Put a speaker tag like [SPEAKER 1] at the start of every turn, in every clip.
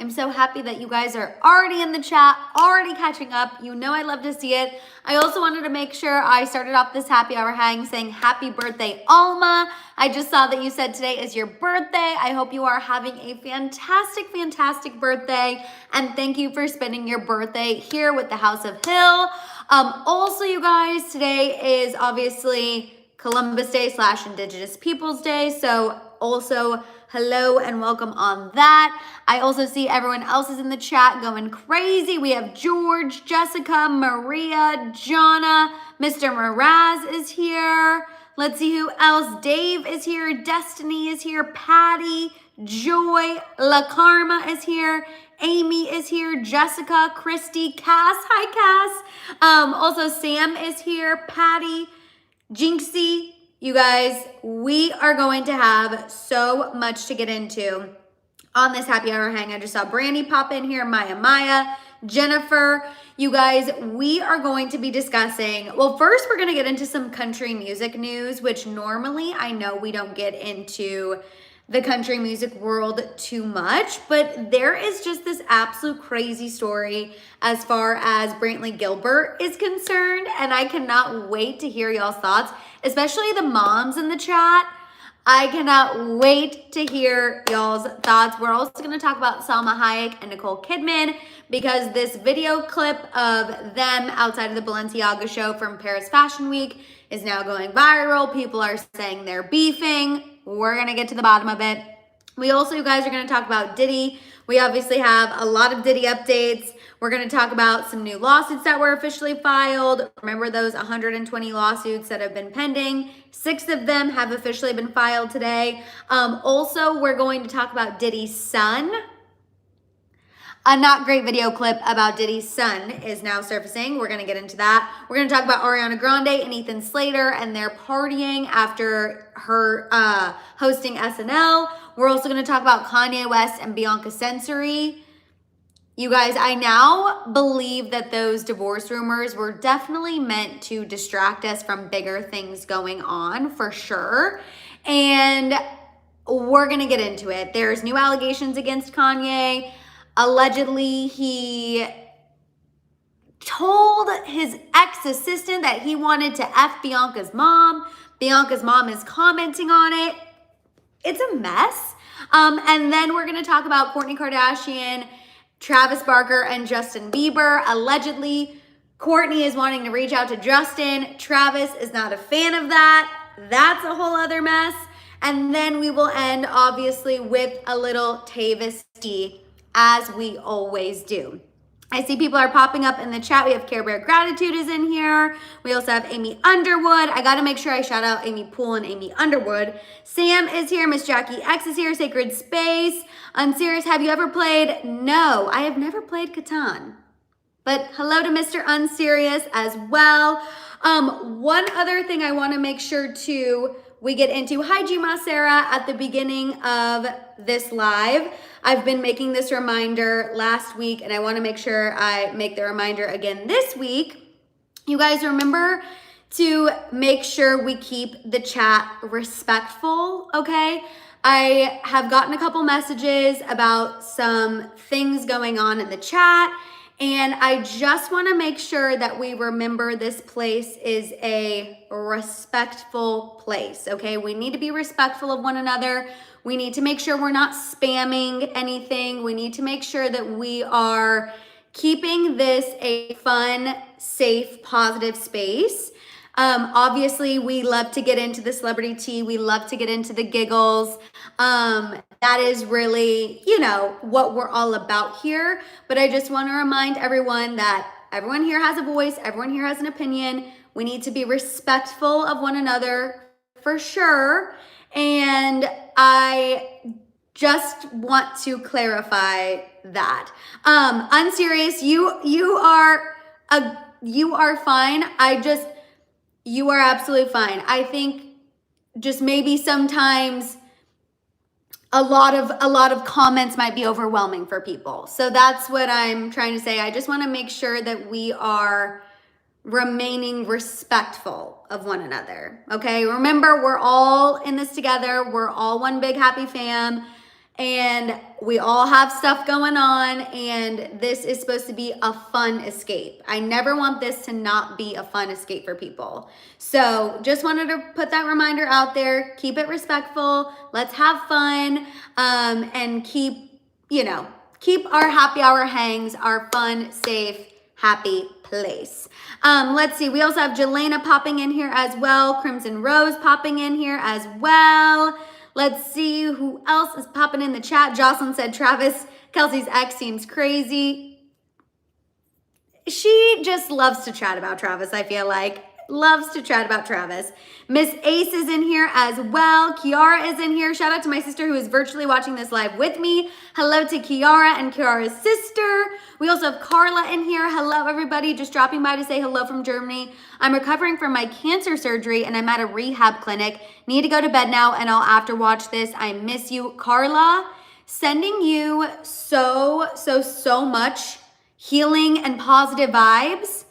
[SPEAKER 1] I'm so happy that you guys are already in the chat, already catching up. You know I love to see it. I also wanted to make sure I started off this happy hour hang saying happy birthday, Alma. I just saw that you said today is your birthday. I hope you are having a fantastic, fantastic birthday. And thank you for spending your birthday here with the House of Hill. Also, you guys, today is obviously Columbus Day / Indigenous Peoples Day. So also hello and welcome on that. I also see everyone else is in the chat going crazy. We have George, Jessica, Maria, Jonna, Mr. Mraz is here. Let's see who else. Dave is here. Destiny is here. Patty, Joy, La Karma is here. Amy is here. Jessica, Christy, Cass. Hi, Cass. Also, Sam is here. Patty, Jinxie. You guys, we are going to have so much to get into on this happy hour hang. I just saw Brandy pop in here. Maya, Jennifer. You guys, we are going to be discussing, well, first we're going to get into some country music news, which normally I know we don't get into the country music world too much, but there is just this absolute crazy story as far as Brantley Gilbert is concerned, and I cannot wait to hear y'all's thoughts, especially the moms in the chat. I cannot wait to hear y'all's thoughts. We're also going to talk about Salma Hayek and Nicole Kidman because this video clip of them outside of the Balenciaga show from Paris Fashion Week is now going viral. People are saying they're beefing. We're going to get to the bottom of it. We also, you guys, are going to talk about Diddy. We obviously have a lot of Diddy updates. We're going to talk about some new lawsuits that were officially filed. Remember those 120 lawsuits that have been pending? 6 of them have officially been filed today. Also, we're going to talk about Diddy's son. A not great video clip about Diddy's son is now surfacing. We're going to get into that. We're going to talk about Ariana Grande and Ethan Slater and their partying after her hosting SNL. We're also going to talk about Kanye West and Bianca Sensory. You guys, I now believe that those divorce rumors were definitely meant to distract us from bigger things going on, for sure. And we're going to get into it. There's new allegations against Kanye. Allegedly, he told his ex-assistant that he wanted to F Bianca's mom. Bianca's mom is commenting on it. It's a mess. And then we're going to talk about Kourtney Kardashian, Travis Barker, and Justin Bieber. Allegedly, Kourtney is wanting to reach out to Justin. Travis is not a fan of that. That's a whole other mess. And then we will end, obviously, with a little Tavis tea, as we always do. I see people are popping up in the chat. We have Care Bear Gratitude is in here. We also have Amy Underwood. I got to make sure I shout out Amy Poole and Amy Underwood. Sam is here. Miss Jackie X is here. Sacred Space. Unserious, have you ever played? No, I have never played Catan. But hello to Mr. Unserious as well. One other thing I want to make sure we get into. Hi, Gma Sarah, at the beginning of this live. I've been making this reminder last week, and I want to make sure I make the reminder again this week. You guys remember to make sure we keep the chat respectful, okay? I have gotten a couple messages about some things going on in the chat, and I just want to make sure that we remember this place is a respectful place, okay? We need to be respectful of one another. We need to make sure we're not spamming anything. We need to make sure that we are keeping this a fun, safe, positive space. Obviously, we love to get into the celebrity tea. We love to get into the giggles. That is really, what we're all about here. But I just want to remind everyone that everyone here has a voice. Everyone here has an opinion. We need to be respectful of one another for sure. And I just want to clarify that. Unserious, you are fine. You are absolutely fine. I think just maybe sometimes a lot of comments might be overwhelming for people. So that's what I'm trying to say. I just want to make sure that we are remaining respectful of one another. Okay? Remember, we're all in this together. We're all one big happy fam. and we all have stuff going on, and this is supposed to be a fun escape. I never want this to not be a fun escape for people. So just wanted to put that reminder out there. Keep it respectful. Let's have fun, and keep our happy hour hangs our fun, safe, happy place. Let's see. We also have Jelena popping in here as well. Crimson Rose popping in here as well. Let's see who else is popping in the chat. Jocelyn said Travis Kelce's ex seems crazy. She just loves to chat about Travis, I feel like. Loves to chat about Travis. Miss Ace is in here as well. Kiara is in here. Shout out to my sister who is virtually watching this live with me. Hello to Kiara and Kiara's sister. We also have Carla in here. Hello, everybody. Just dropping by to say hello from Germany. I'm recovering from my cancer surgery and I'm at a rehab clinic. Need to go to bed now and I'll after watch this. I miss you. Carla, sending you so much healing and positive vibes.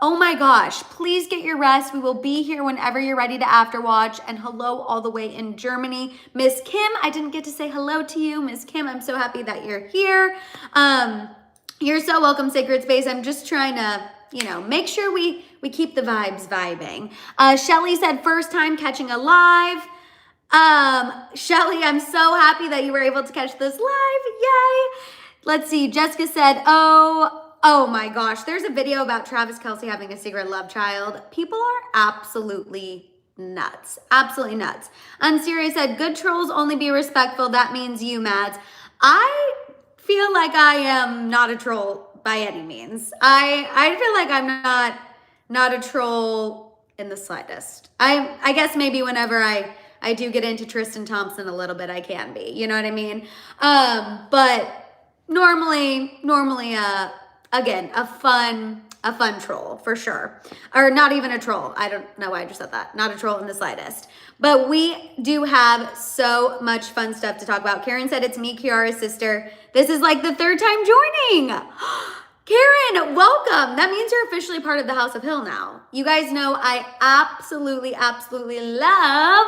[SPEAKER 1] Oh my gosh, please get your rest. We will be here whenever you're ready to after watch. And hello all the way in Germany. Miss Kim, I didn't get to say hello to you. Miss Kim, I'm so happy that you're here. You're so welcome, Sacred Space. I'm just trying to, make sure we keep the vibes vibing. Shelly said first time catching a live. Shelly, I'm so happy that you were able to catch this live. Yay. Let's see. Jessica said, oh my gosh, there's a video about Travis Kelce having a secret love child. People are absolutely nuts. Absolutely nuts. Unserious said, good trolls only be respectful. That means you, Mads. I feel like I am not a troll by any means. I feel like I'm not a troll in the slightest. I guess maybe whenever I do get into Tristan Thompson a little bit, I can be. You know what I mean? But normally, again, a fun troll for sure. Or not even a troll. I don't know why I just said that. Not a troll in the slightest. But we do have so much fun stuff to talk about. Karen said it's me, Kiara's sister. This is like the third time joining. Karen, welcome. That means you're officially part of the House of Hill now. You guys know I absolutely love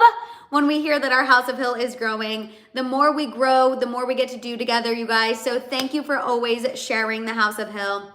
[SPEAKER 1] when we hear that our House of Hill is growing. The more we grow, the more we get to do together, you guys. So thank you for always sharing the House of Hill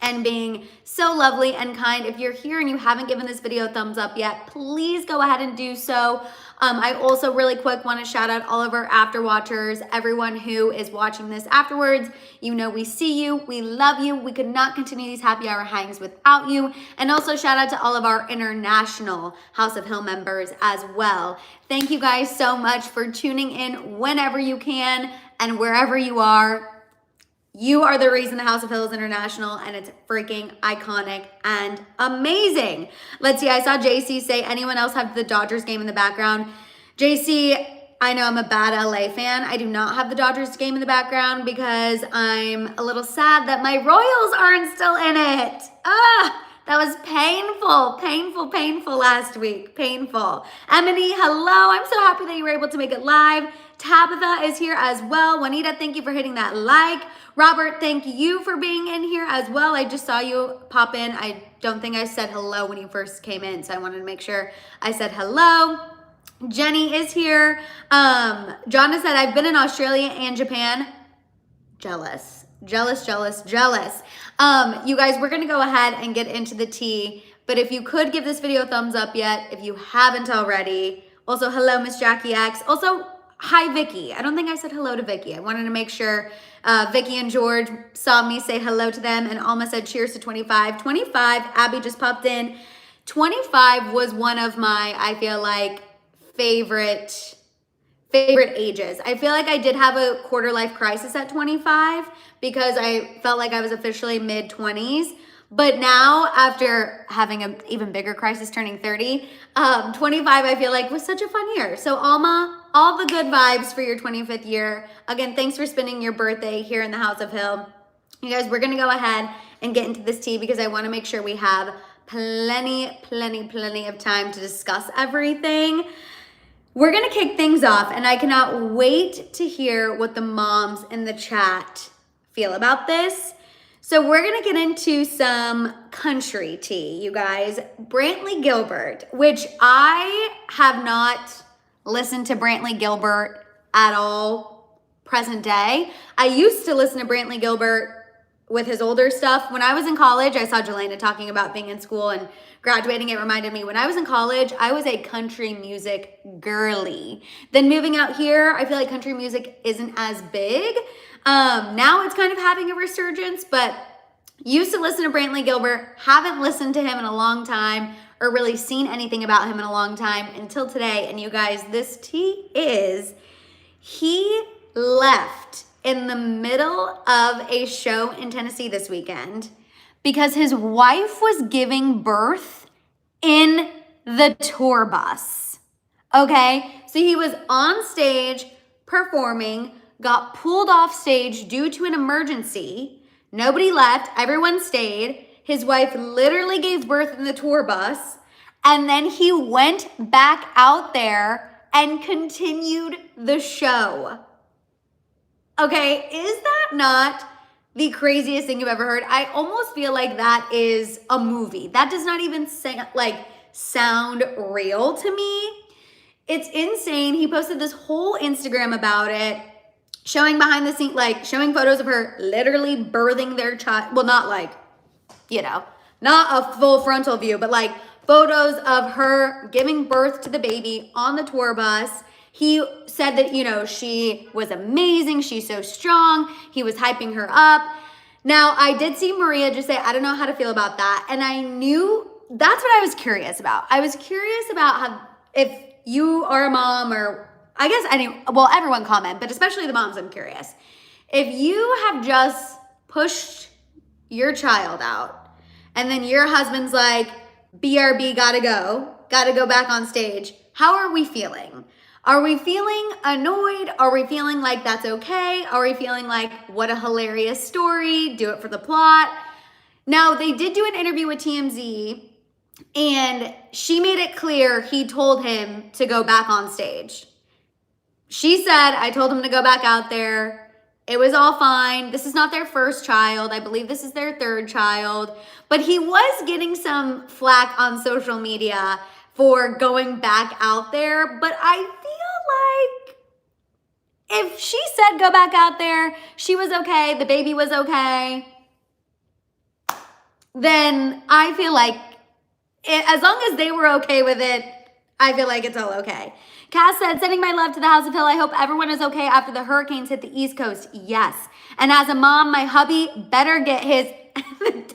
[SPEAKER 1] and being so lovely and kind. If you're here and you haven't given this video a thumbs up yet, please go ahead and do so. I also really quick want to shout out all of our after watchers, everyone who is watching this afterwards. We see you, we love you. We could not continue these happy hour hangs without you. And also shout out to all of our international House of Hill members as well. Thank you guys so much for tuning in whenever you can and wherever you are. You are the reason the House of Hill is international, and it's freaking iconic and amazing. Let's see, I saw JC say, anyone else have the Dodgers game in the background? JC, I know I'm a bad LA fan. I do not have the Dodgers game in the background because I'm a little sad that my Royals aren't still in it. That was painful last week. Painful. Emily, hello. I'm so happy that you were able to make it live. Tabitha is here as well. Juanita, thank you for hitting that like. Robert, thank you for being in here as well. I just saw you pop in. I don't think I said hello when you first came in, so I wanted to make sure I said hello. Jenny is here. Jonna said, I've been in Australia and Japan. Jealous. You guys, we're going to go ahead and get into the tea, but if you could give this video a thumbs up yet, if you haven't already. Also, hello, Miss Jackie X. Also, hi, Vicky. I don't think I said hello to Vicky. I wanted to make sure Vicky and George saw me say hello to them, and Alma said cheers to 25. 25, Abby just popped in. 25 was one of my, I feel like, favorite ages. I feel like I did have a quarter life crisis at 25 because I felt like I was officially mid-20s. But now, after having an even bigger crisis turning 30, 25 I feel like was such a fun year. So Alma, all the good vibes for your 25th year. Again, thanks for spending your birthday here in the House of Hill. You guys, we're gonna go ahead and get into this tea because I wanna make sure we have plenty of time to discuss everything. We're gonna kick things off, and I cannot wait to hear what the moms in the chat feel about this. So we're gonna get into some country tea, you guys. Brantley Gilbert, which I have not listened to Brantley Gilbert at all present day. I used to listen to Brantley Gilbert with his older stuff. When I was in college, I saw Jelena talking about being in school and graduating. It reminded me, when I was in college, I was a country music girly. Then moving out here, I feel like country music isn't as big. Now it's kind of having a resurgence, but used to listen to Brantley Gilbert, haven't listened to him in a long time or really seen anything about him in a long time until today. And you guys, this tea is, he left in the middle of a show in Tennessee this weekend because his wife was giving birth in the tour bus. Okay, so he was on stage performing, got pulled off stage due to an emergency. Nobody left, everyone stayed. His wife literally gave birth in the tour bus, and then he went back out there and continued the show. Okay, is that not the craziest thing you've ever heard? I almost feel like that is a movie. That does not even sound real to me. It's insane. He posted this whole Instagram about it, showing behind the scenes, showing photos of her literally birthing their child. Well, not not a full frontal view, but photos of her giving birth to the baby on the tour bus. He said that, she was amazing. She's so strong. He was hyping her up. Now, I did see Maria just say, I don't know how to feel about that. And I knew that's what I was curious about. I was curious about how, if you are a mom, or I guess everyone comment, but especially the moms, I'm curious. If you have just pushed your child out and then your husband's like, BRB, gotta go back on stage, how are we feeling? Are we feeling annoyed? Are we feeling like that's okay? Are we feeling like, what a hilarious story, do it for the plot? Now, they did do an interview with TMZ, and she made it clear he told him to go back on stage. She said, I told him to go back out there. It was all fine. This is not their first child. I believe this is their third child. But he was getting some flack on social media for going back out there. But I feel like if she said go back out there, she was okay, the baby was okay, then I feel like as long as they were okay with it, I feel like it's all okay. Cass said, sending my love to the House of Hill. I hope everyone is okay after the hurricanes hit the East Coast. Yes. And as a mom, my hubby better get his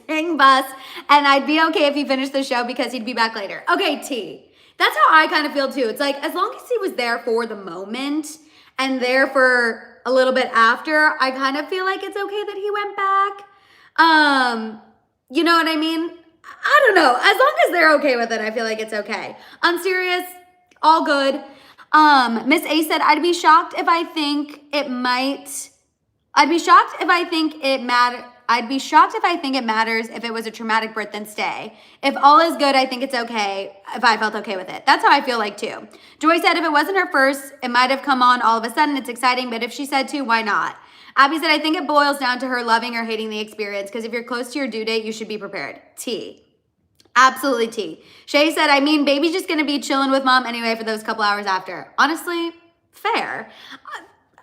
[SPEAKER 1] dang bus, and I'd be okay if he finished the show because he'd be back later. Okay, T. That's how I kind of feel too. It's like, as long as he was there for the moment and there for a little bit after, I kind of feel like it's okay that he went back. You know what I mean? I don't know. As long as they're okay with it, I feel like it's okay. On serious, all good. Miss A said, I'd be shocked if I think it matters if it was a traumatic birth, then stay. If all is good, I think it's okay if I felt okay with it. That's how I feel like too. Joy said, if it wasn't her first, it might have come on all of a sudden. It's exciting, but if she said to, why not? Abby said, I think it boils down to her loving or hating the experience, because if you're close to your due date, you should be prepared. T. Absolutely T. Shay said, I mean, baby's just going to be chilling with mom anyway for those couple hours after. Honestly, fair.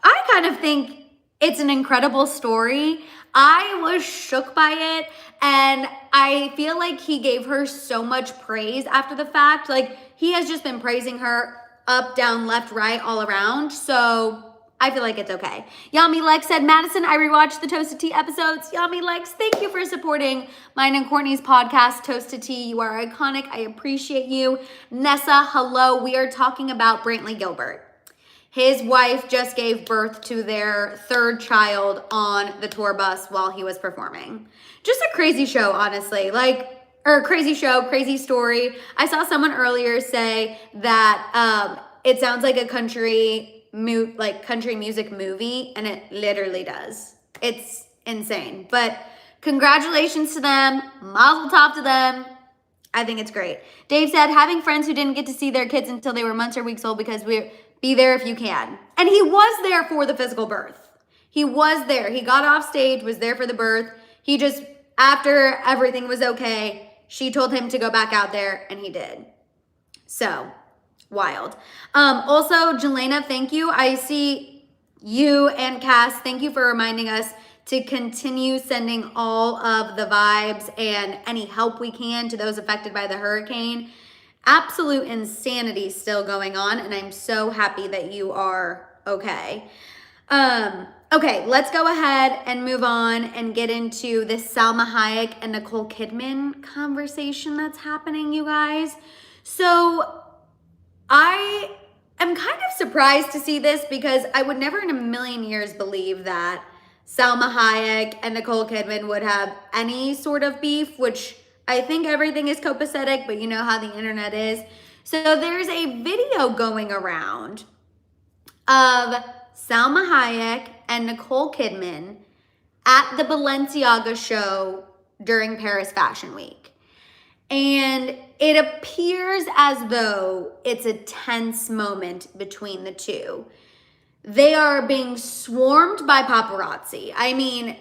[SPEAKER 1] I kind of think it's an incredible story. I was shook by it, and I feel like he gave her so much praise after the fact. Like, he has just been praising her up, down, left, right, all around. So I feel like it's okay. Yami Lex said, Madison, I rewatched the Toasted Tea episodes. Yami Lex, thank you for supporting mine and Kourtney's podcast, Toasted Tea. You are iconic. I appreciate you. Nessa, hello. We are talking about Brantley Gilbert. His wife just gave birth to their third child on the tour bus while he was performing. Just a crazy show, honestly. Crazy show, crazy story. I saw someone earlier say that it sounds like a country music movie, and it literally does. It's insane. But congratulations to them. Mazel tov to them. I think it's great. Dave said, having friends who didn't get to see their kids until they were months or weeks old, because be there if you can. And he was there for the physical birth. He was there. He got off stage, was there for the birth. He just, after everything was okay, she told him to go back out there, and he did. So, wild. Also, Jelena, thank you. I see You and Cass, thank you for reminding us to continue sending all of the vibes and any help we can to those affected by the hurricane. Absolute insanity still going on, and I'm so happy that you are okay. Okay, let's go ahead and move on and get into this Salma Hayek and Nicole Kidman conversation that's happening, you guys. So I am kind of surprised to see this because I would never in a million years believe that Salma Hayek and Nicole Kidman would have any sort of beef, which I think everything is copacetic, but you know how the internet is. So there's a video going around of Salma Hayek and Nicole Kidman at the Balenciaga show during Paris Fashion Week. And it appears as though it's a tense moment between the two. They are being swarmed by paparazzi. I mean,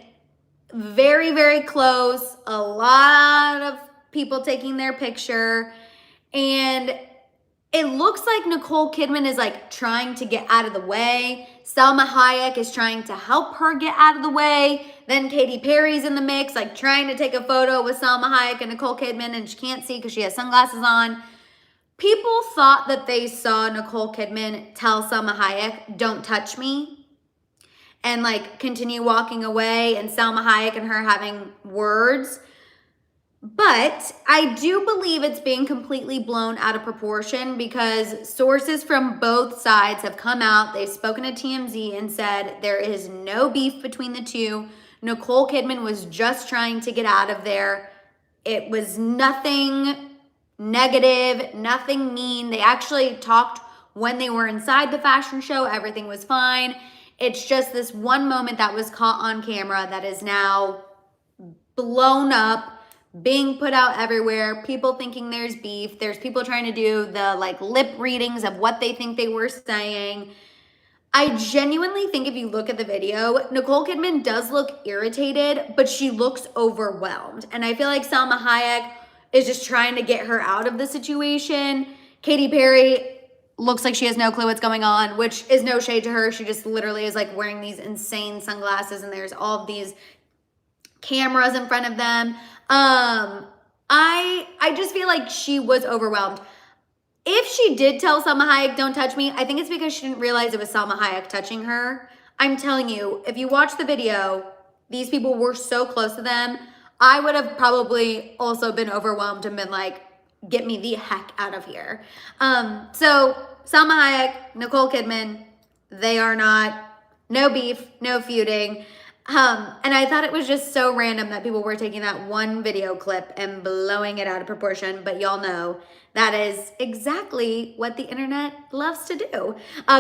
[SPEAKER 1] very, very close. A lot of people taking their picture. And it looks like Nicole Kidman is like trying to get out of the way. Salma Hayek is trying to help her get out of the way. Then Katy Perry's in the mix, like trying to take a photo with Salma Hayek and Nicole Kidman, and she can't see because she has sunglasses on. People thought that they saw Nicole Kidman tell Salma Hayek, "Don't touch me," and like continue walking away, and Salma Hayek and her having words. But I do believe it's being completely blown out of proportion because sources from both sides have come out. They've spoken to TMZ and said there is no beef between the two. Nicole Kidman was just trying to get out of there. It was nothing negative, nothing mean. They actually talked when they were inside the fashion show. Everything was fine. It's just this one moment that was caught on camera that is now blown up, being put out everywhere, people thinking there's beef. There's people trying to do the like lip readings of what they think they were saying. I genuinely think if you look at the video, Nicole Kidman does look irritated, but she looks overwhelmed. And I feel like Salma Hayek is just trying to get her out of the situation. Katy Perry looks like she has no clue what's going on, which is no shade to her. She just literally is like wearing these insane sunglasses and there's all of these cameras in front of them. I just feel like she was overwhelmed. If she did tell Salma Hayek, "Don't touch me," I think it's because she didn't realize it was Salma Hayek touching her. I'm telling you, if you watch the video, these people were so close to them. I would have probably also been overwhelmed and been like, "Get me the heck out of here." So Salma Hayek, Nicole Kidman, they are not, no beef, no feuding. And I thought it was just so random that people were taking that one video clip and blowing it out of proportion. But y'all know that is exactly what the internet loves to do.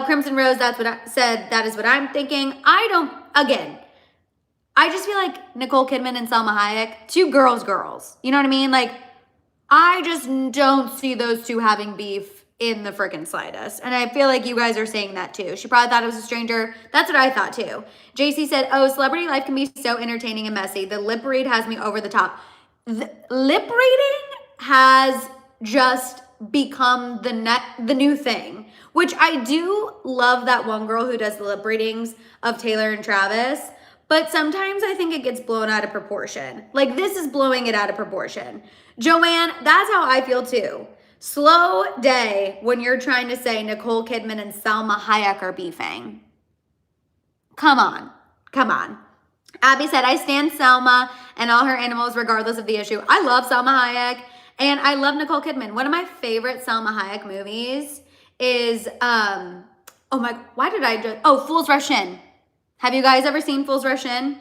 [SPEAKER 1] Crimson Rose, that's what I said. That is what I'm thinking. I just feel like Nicole Kidman and Salma Hayek, two girls. You know what I mean? Like, I just don't see those two having beef in the freaking slightest. And I feel like you guys are saying that too. She probably thought it was a stranger. That's what I thought too. JC said, "Oh, celebrity life can be so entertaining and messy. The lip read has me over the top." The lip reading has just become the new thing, which I do love that one girl who does the lip readings of Taylor and Travis. But sometimes I think it gets blown out of proportion. Like, this is blowing it out of proportion. Joanne, that's how I feel too. Slow day when you're trying to say Nicole Kidman and Salma Hayek are beefing. Come on. Abby said, "I stand Salma and all her animals regardless of the issue." I love Salma Hayek and I love Nicole Kidman. One of my favorite Salma Hayek movies is, Fools Rush In. Have you guys ever seen Fools Rush In?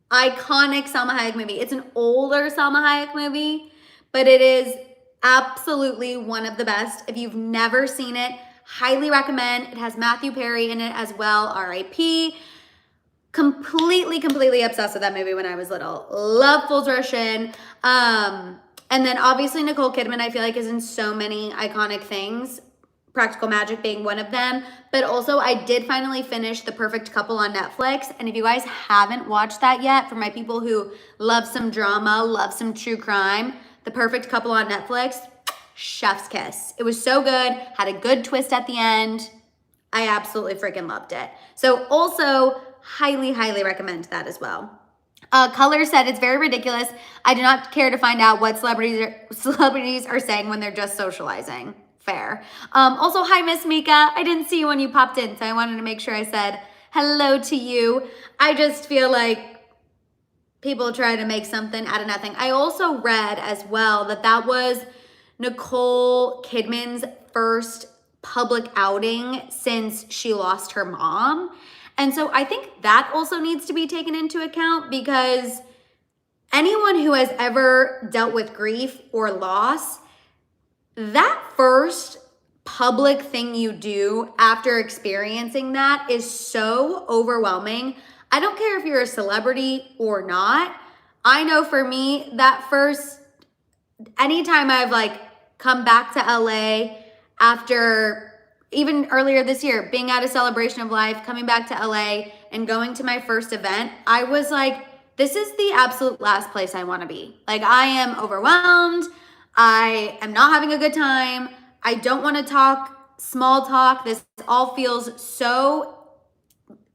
[SPEAKER 1] Iconic Salma Hayek movie. It's an older Salma Hayek movie, but it is absolutely one of the best. If you've never seen it, highly recommend. It has Matthew Perry in it as well, R.I.P. Completely obsessed with that movie when I was little. Love Fools Rush In. And then obviously Nicole Kidman, I feel like, is in so many iconic things. Practical Magic being one of them. But also I did finally finish The Perfect Couple on Netflix. And if you guys haven't watched that yet, for my people who love some drama, love some true crime, The Perfect Couple on Netflix, chef's kiss. It was so good, had a good twist at the end. I absolutely freaking loved it. So also highly, highly recommend that as well. Color said, it's very ridiculous. I do not care to find out what celebrities are saying when they're just socializing. Fair. Also, hi, Miss Mika. I didn't see you when you popped in, so I wanted to make sure I said hello to you. I just feel like people try to make something out of nothing. I also read as well that that was Nicole Kidman's first public outing since she lost her mom. And so I think that also needs to be taken into account, because anyone who has ever dealt with grief or loss, that first public thing you do after experiencing that is so overwhelming. I don't care if you're a celebrity or not. I know for me, that first, anytime I've like come back to LA after, even earlier this year, being at a celebration of life, coming back to LA and going to my first event, I was like, this is the absolute last place I want to be. Like, I am overwhelmed. I am not having a good time. I don't want to talk small talk. This all feels so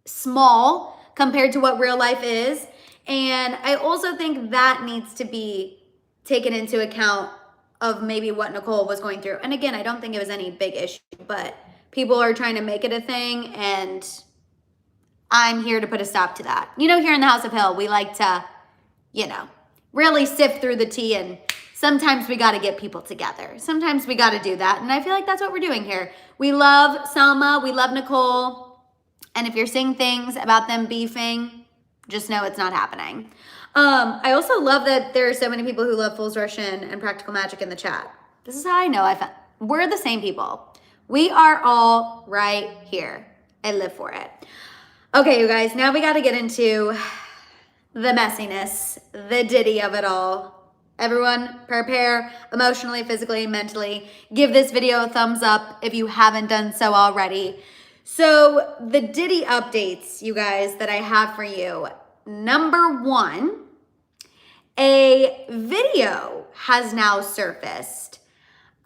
[SPEAKER 1] small compared to what real life is. And I also think that needs to be taken into account of maybe what Nicole was going through. And again, I don't think it was any big issue, but people are trying to make it a thing, and I'm here to put a stop to that. You know, here in the House of Hill, we like to, you know, really sift through the tea, and sometimes we got to get people together. Sometimes we got to do that, and I feel like that's what we're doing here. We love Salma, we love Nicole, and if you're seeing things about them beefing, just know it's not happening. I also love that there are so many people who love Fool's Russian and Practical Magic in the chat. This is how I know we're the same people. We are all right here. I live for it. Okay, you guys, now we got to get into the messiness, the Diddy of it all. Everyone prepare emotionally, physically, mentally. Give this video a thumbs up if you haven't done so already. So the Diddy updates, you guys, that I have for you. Number one, a video has now surfaced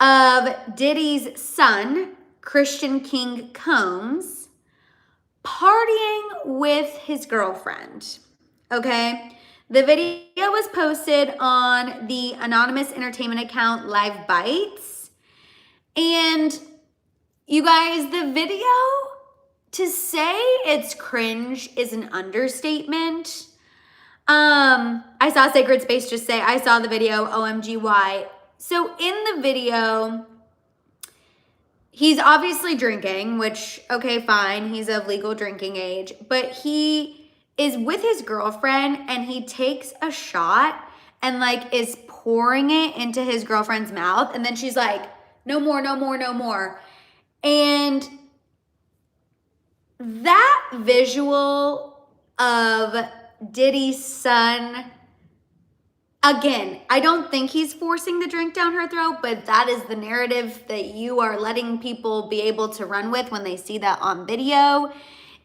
[SPEAKER 1] of Diddy's son, Christian King Combs, partying with his girlfriend, okay? The video was posted on the anonymous entertainment account Live Bites. And you guys, the video, to say it's cringe is an understatement. I saw Sacred Space just say, I saw the video, OMGY. So in the video, he's obviously drinking, which, okay, fine. He's of legal drinking age. But he is with his girlfriend, and he takes a shot and, like, is pouring it into his girlfriend's mouth. And then she's like, no more, no more, no more. And that visual of Diddy's son, again, I don't think he's forcing the drink down her throat, but that is the narrative that you are letting people be able to run with when they see that on video,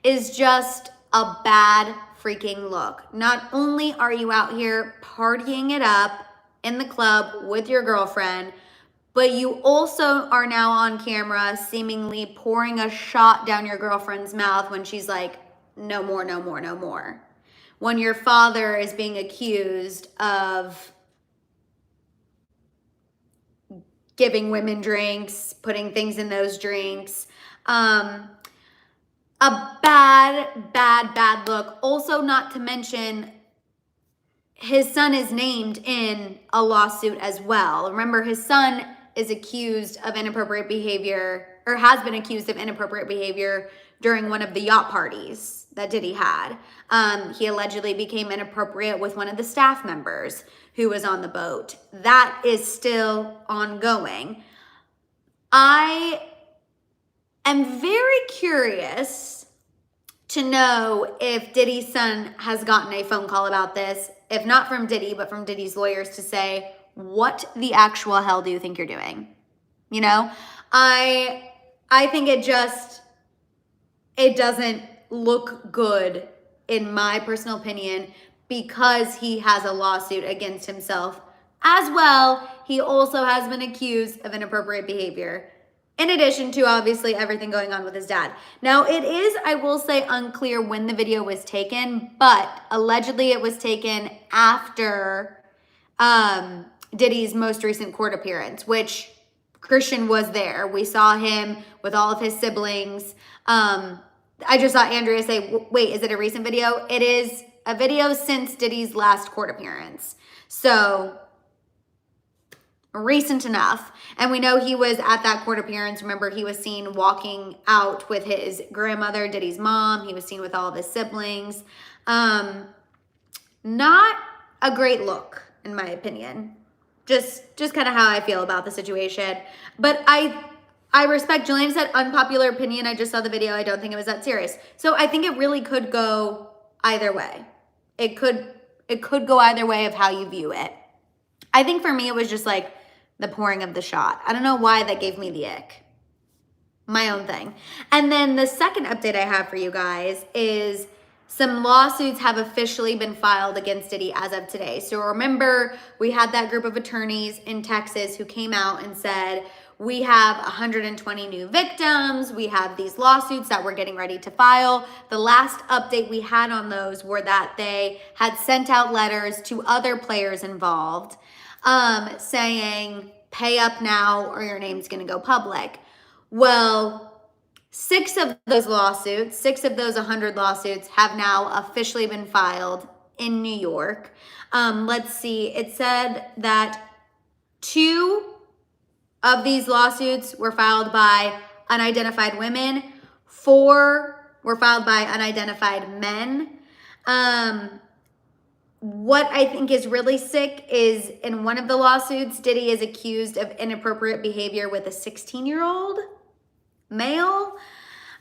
[SPEAKER 1] is just a bad freaking look. Not only are you out here partying it up in the club with your girlfriend, but you also are now on camera seemingly pouring a shot down your girlfriend's mouth when she's like, no more, no more, no more. When your father is being accused of giving women drinks, putting things in those drinks. A bad look. Also, not to mention, his son is named in a lawsuit as well. Remember, his son is accused of inappropriate behavior, or has been accused of inappropriate behavior during one of the yacht parties that Diddy had. He allegedly became inappropriate with one of the staff members who was on the boat. That is still ongoing. I am very curious to know if Diddy's son has gotten a phone call about this, if not from Diddy, but from Diddy's lawyers, to say, what the actual hell do you think you're doing? You know, I think it doesn't look good, in my personal opinion, because he has a lawsuit against himself as well. He also has been accused of inappropriate behavior. In addition to obviously everything going on with his dad. Now it is, I will say, unclear when the video was taken, but allegedly it was taken after Diddy's most recent court appearance, which Christian was there. We saw him with all of his siblings. I just saw Andrea say, wait, is it a recent video? It is a video since Diddy's last court appearance. So recent enough. And we know he was at that court appearance. Remember, he was seen walking out with his grandmother, Diddy's mom. He was seen with all of his siblings. Not a great look, in my opinion. Just kind of how I feel about the situation. But I respect, Jillian said unpopular opinion. I just saw the video. I don't think it was that serious. So I think it really could go either way. It could go either way of how you view it. I think for me, it was just like the pouring of the shot. I don't know why that gave me the ick. My own thing. And then the second update I have for you guys is some lawsuits have officially been filed against Diddy as of today. So remember, we had that group of attorneys in Texas who came out and said, we have 120 new victims. We have these lawsuits that we're getting ready to file. The last update we had on those were that they had sent out letters to other players involved saying, pay up now or your name's gonna go public. Well, 6 of those 100 lawsuits have now officially been filed in New York. Let's see, it said that 2 of these lawsuits were filed by unidentified women. 4 were filed by unidentified men. What I think is really sick is in one of the lawsuits, Diddy is accused of inappropriate behavior with a 16-year-old male.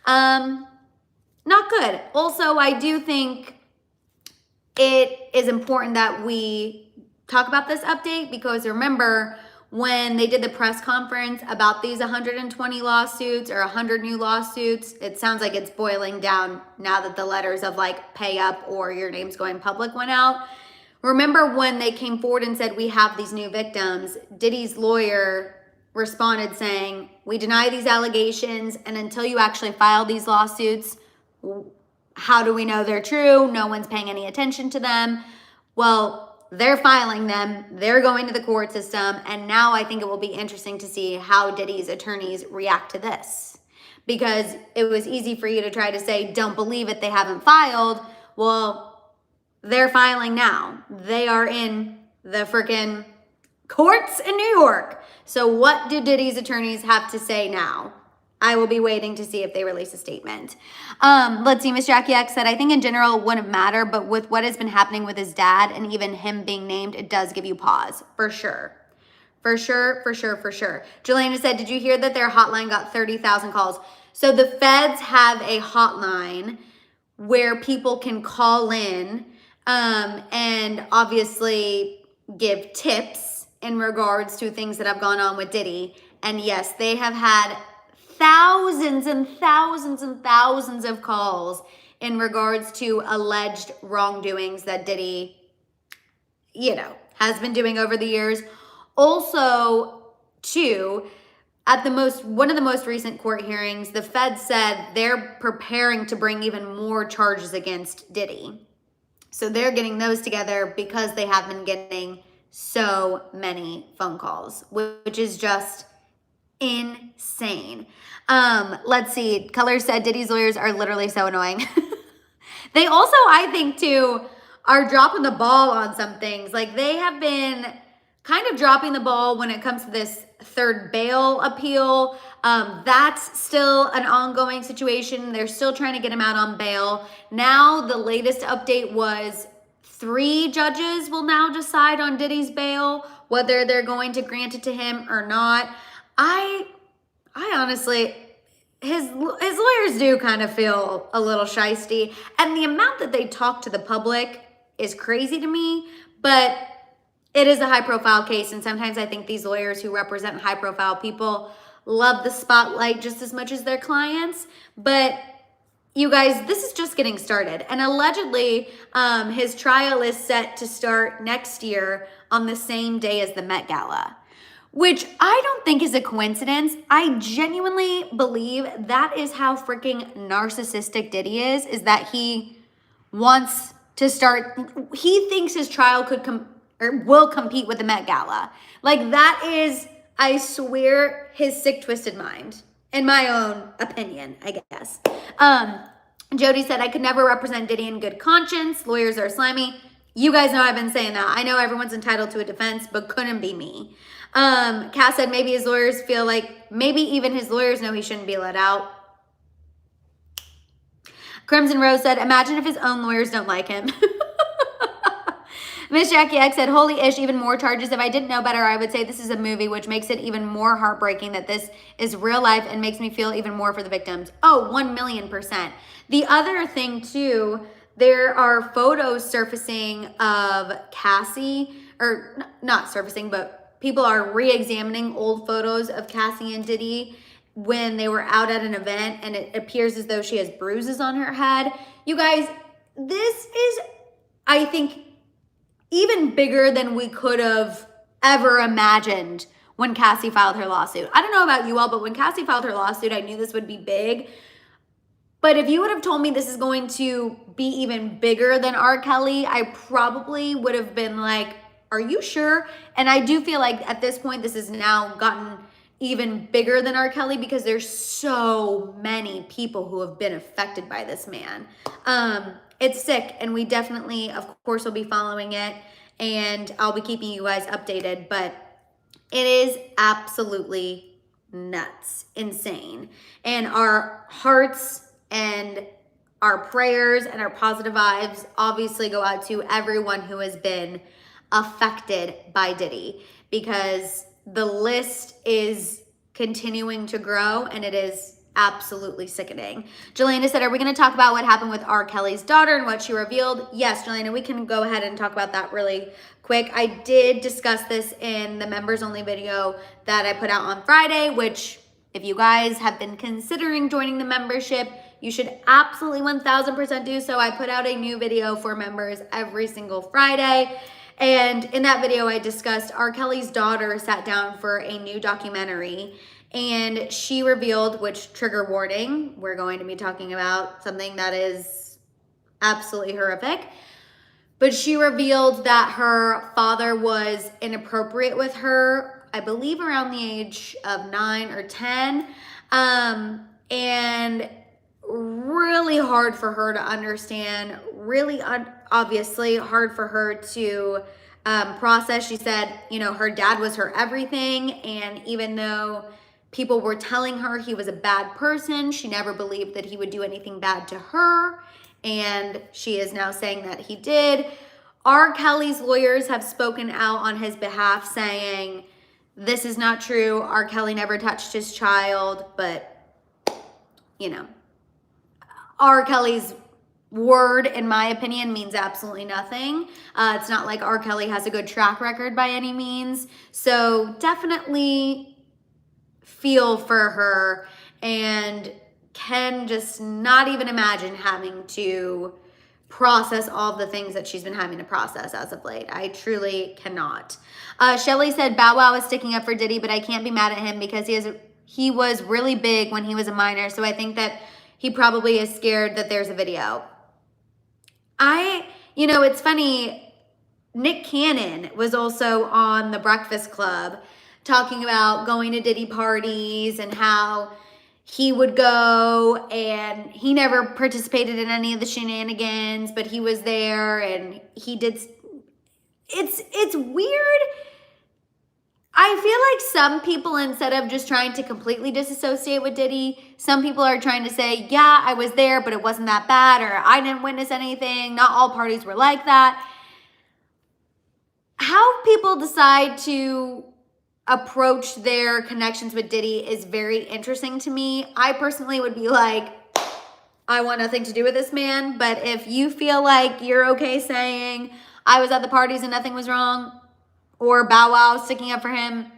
[SPEAKER 1] Not good. Also, I do think it is important that we talk about this update because remember, when they did the press conference about these 120 lawsuits or 100 new lawsuits, it sounds like it's boiling down now that the letters of like pay up or your name's going public went out. Remember when they came forward and said, we have these new victims, Diddy's lawyer responded saying, we deny these allegations and until you actually file these lawsuits, how do we know they're true? No one's paying any attention to them. Well, they're filing them, they're going to the court system, and now I think it will be interesting to see how Diddy's attorneys react to this. Because it was easy for you to try to say, don't believe it, they haven't filed. Well, they're filing now. They are in the freaking courts in New York. So what do Diddy's attorneys have to say now? I will be waiting to see if they release a statement. Let's see, Miss Jackie X said, I think in general it wouldn't matter, but with what has been happening with his dad and even him being named, it does give you pause. For sure. For sure. Jelena said, did you hear that their hotline got 30,000 calls? So the feds have a hotline where people can call in and obviously give tips in regards to things that have gone on with Diddy. And yes, they have had thousands and thousands and thousands of calls in regards to alleged wrongdoings that Diddy, has been doing over the years. Also, too, at one of the most recent court hearings, the Fed said they're preparing to bring even more charges against Diddy. So they're getting those together because they have been getting so many phone calls, which is just insane. Let's see. Color said Diddy's lawyers are literally so annoying. They also, I think, too, are dropping the ball on some things. Like they have been kind of dropping the ball when it comes to this third bail appeal. That's still an ongoing situation. They're still trying to get him out on bail. Now, the latest update was 3 judges will now decide on Diddy's bail, whether they're going to grant it to him or not. I honestly, his lawyers do kind of feel a little shysty. And the amount that they talk to the public is crazy to me, but it is a high profile case. And sometimes I think these lawyers who represent high profile people love the spotlight just as much as their clients. But you guys, this is just getting started. And allegedly, his trial is set to start next year on the same day as the Met Gala, which I don't think is a coincidence. I genuinely believe that is how freaking narcissistic Diddy is that he wants to start, he thinks his child will compete with the Met Gala. Like, that is, I swear, his sick, twisted mind, in my own opinion, I guess. Jody said, I could never represent Diddy in good conscience. Lawyers are slimy. You guys know I've been saying that. I know everyone's entitled to a defense, but couldn't be me. Cass said maybe his lawyers feel like, maybe even his lawyers know he shouldn't be let out. Crimson Rose said, imagine if his own lawyers don't like him. Miss Jackie X said, holy ish, even more charges. If I didn't know better, I would say this is a movie, which makes it even more heartbreaking that this is real life and makes me feel even more for the victims. Oh, 1,000,000%. The other thing too, there are photos surfacing of Cassie, or not surfacing, but people are re-examining old photos of Cassie and Diddy when they were out at an event, and it appears as though she has bruises on her head. You guys, this is, I think, even bigger than we could have ever imagined when Cassie filed her lawsuit. I don't know about you all, but when Cassie filed her lawsuit, I knew this would be big. But if you would have told me this is going to be even bigger than R. Kelly, I probably would have been like, are you sure? And I do feel like at this point, this has now gotten even bigger than R. Kelly because there's so many people who have been affected by this man. It's sick, and we definitely, of course, will be following it, and I'll be keeping you guys updated, but it is absolutely nuts, insane. And our hearts and our prayers and our positive vibes obviously go out to everyone who has been affected by Diddy, because the list is continuing to grow, and it is absolutely sickening. Jelena said, are we going to talk about what happened with R. Kelly's daughter and what she revealed? Yes, Jelena, we can go ahead and talk about that really quick. I did discuss this in the members only video that I put out on Friday, which if you guys have been considering joining the membership, you should absolutely 1000% do so. I put out a new video for members every single Friday. And in that video, I discussed R. Kelly's daughter sat down for a new documentary, and she revealed, which trigger warning, we're going to be talking about something that is absolutely horrific, but she revealed that her father was inappropriate with her, I believe around the age of 9 or 10, and really hard for her to understand, really obviously hard for her to process. She said, you know, her dad was her everything, and even though people were telling her he was a bad person, she never believed that he would do anything bad to her, and she is now saying that he did. R. Kelly's lawyers have spoken out on his behalf saying, this is not true, R. Kelly never touched his child, but, you know, R. Kelly's word, in my opinion, means absolutely nothing. It's not like R. Kelly has a good track record by any means. So definitely feel for her, and can just not even imagine having to process all of the things that she's been having to process as of late. I truly cannot. Shelly said, Bow Wow is sticking up for Diddy, but I can't be mad at him because he was really big when he was a minor. So I think that he probably is scared that there's a video. You know, it's funny, Nick Cannon was also on The Breakfast Club talking about going to Diddy parties and how he would go, and he never participated in any of the shenanigans, but he was there and he did. It's weird. I feel like some people, instead of just trying to completely disassociate with Diddy, some people are trying to say, yeah, I was there, but it wasn't that bad, or I didn't witness anything. Not all parties were like that. How people decide to approach their connections with Diddy is very interesting to me. I personally would be like, I want nothing to do with this man. But if you feel like you're okay saying, I was at the parties and nothing was wrong, or Bow Wow sticking up for him,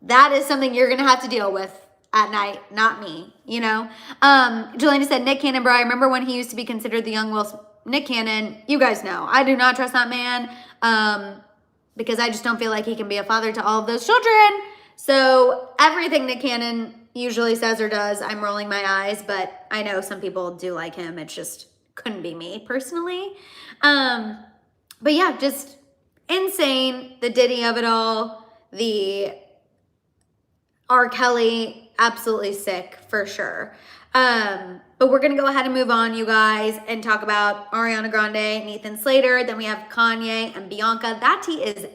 [SPEAKER 1] that is something you're gonna have to deal with at night, not me, you know? Jelena said, Nick Cannon, bro, I remember when he used to be considered the young Will Nick Cannon, you guys know, I do not trust that man. because I just don't feel like he can be a father to all of those children. So everything that Cannon usually says or does, I'm rolling my eyes, but I know some people do like him. It just couldn't be me personally. But yeah, just insane. The Diddy of it all, the R. Kelly, absolutely sick for sure. But we're going to go ahead and move on, you guys, and talk about Ariana Grande and Ethan Slater. Then we have Kanye and Bianca. That tea is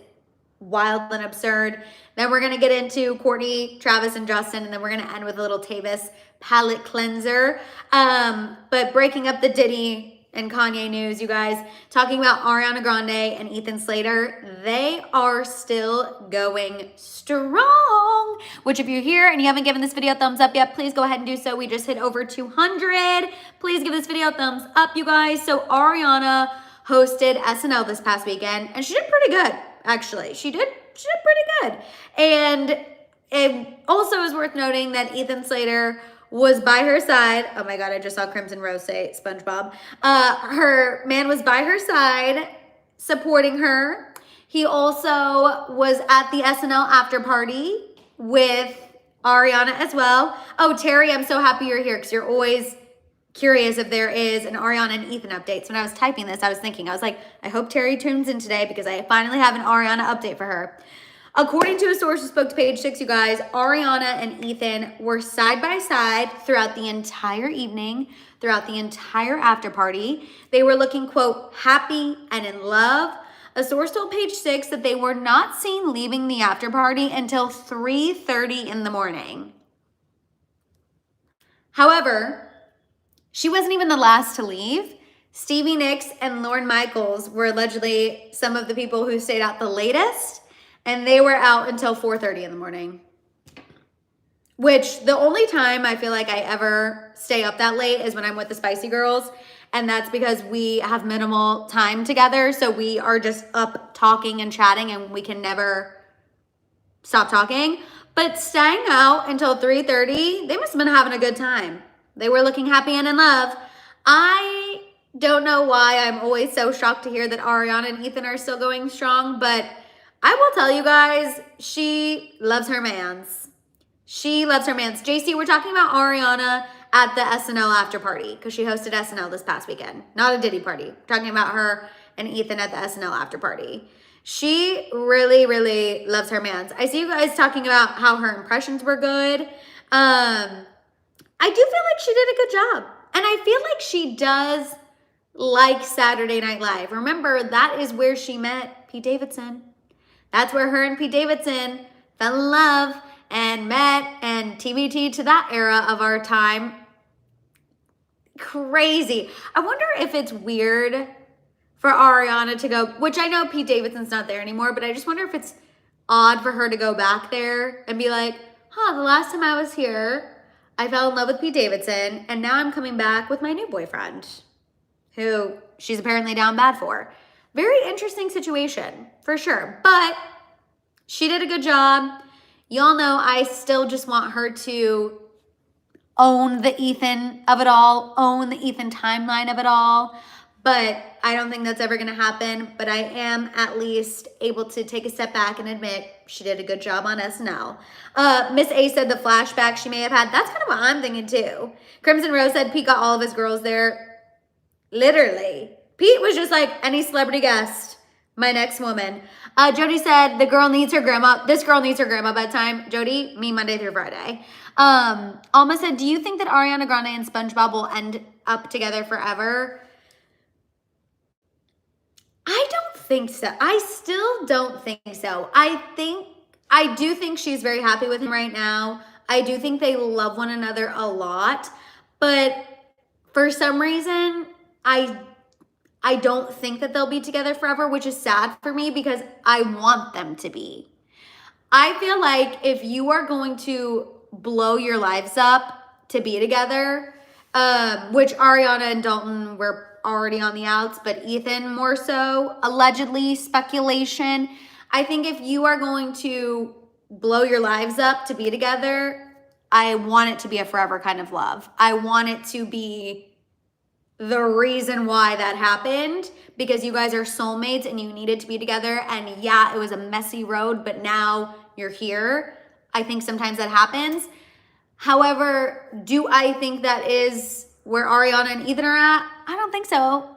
[SPEAKER 1] wild and absurd. Then we're going to get into Kourtney, Travis, and Justin, and then we're going to end with a little Tavis palette cleanser. But breaking up the Diddy and Kanye news, you guys, talking about Ariana Grande and Ethan Slater, they are still going strong, which if you're here and you haven't given this video a thumbs up yet, please go ahead and do so. We just hit over 200. Please give this video a thumbs up, you guys. So Ariana hosted SNL this past weekend, and she did pretty good, actually. She did pretty good. And it also is worth noting that Ethan Slater was by her side. Oh my God, I just saw Crimson Rose say SpongeBob. Her man was by her side, supporting her. He also was at the SNL after party with Ariana as well. Oh, Terry, I'm so happy you're here because you're always curious if there is an Ariana and Ethan update. So when I was typing this, I was thinking, I was like, I hope Terry tunes in today because I finally have an Ariana update for her. According to a source who spoke to Page 6, you guys, Ariana and Ethan were side by side throughout the entire evening, throughout the entire after party. They were looking, quote, happy and in love. A source told Page 6 that they were not seen leaving the after party until 3:30 in the morning. However, she wasn't even the last to leave. Stevie Nicks and Lorne Michaels were allegedly some of the people who stayed out the latest, and they were out until 4:30 in the morning. Which the only time I feel like I ever stay up that late is when I'm with the Spicy Girls. And that's because we have minimal time together. So we are just up talking and chatting and we can never stop talking. But staying out until 3:30, they must have been having a good time. They were looking happy and in love. I don't know why I'm always so shocked to hear that Ariana and Ethan are still going strong, but I will tell you guys, she loves her mans. She loves her mans. JC, we're talking about Ariana at the SNL after party because she hosted SNL this past weekend. Not a Diddy party. We're talking about her and Ethan at the SNL after party. She really, really loves her mans. I see you guys talking about how her impressions were good. I do feel like she did a good job. And I feel like she does like Saturday Night Live. Remember, that is where she met Pete Davidson. That's where her and Pete Davidson fell in love and met, and TBT to that era of our time. Crazy. I wonder if it's weird for Ariana to go, which I know Pete Davidson's not there anymore, but I just wonder if it's odd for her to go back there and be like, the last time I was here, I fell in love with Pete Davidson, and now I'm coming back with my new boyfriend, who she's apparently down bad for. Very interesting situation, for sure. But she did a good job. Y'all know I still just want her to own the Ethan of it all, own the Ethan timeline of it all. But I don't think that's ever going to happen. But I am at least able to take a step back and admit she did a good job on SNL. Miss A said the flashback she may have had. That's kind of what I'm thinking too. Crimson Rose said Pete got all of his girls there. Literally. Pete was just like, any celebrity guest, my next woman. Jody said the girl needs her grandma. This girl needs her grandma bedtime. Jody, me Monday through Friday. Alma said, do you think that Ariana Grande and SpongeBob will end up together forever? I don't think so. I still don't think so. I do think she's very happy with him right now. I do think they love one another a lot. But for some reason, I don't think that they'll be together forever, which is sad for me because I want them to be. I feel like if you are going to blow your lives up to be together, which Ariana and Dalton were already on the outs, but Ethan more so, allegedly, speculation. I think if you are going to blow your lives up to be together, I want it to be a forever kind of love. I want it to be the reason why that happened, because you guys are soulmates and you needed to be together. And yeah, it was a messy road, but now you're here. I think sometimes that happens. However, do I think that is where Ariana and Ethan are at? I don't think so,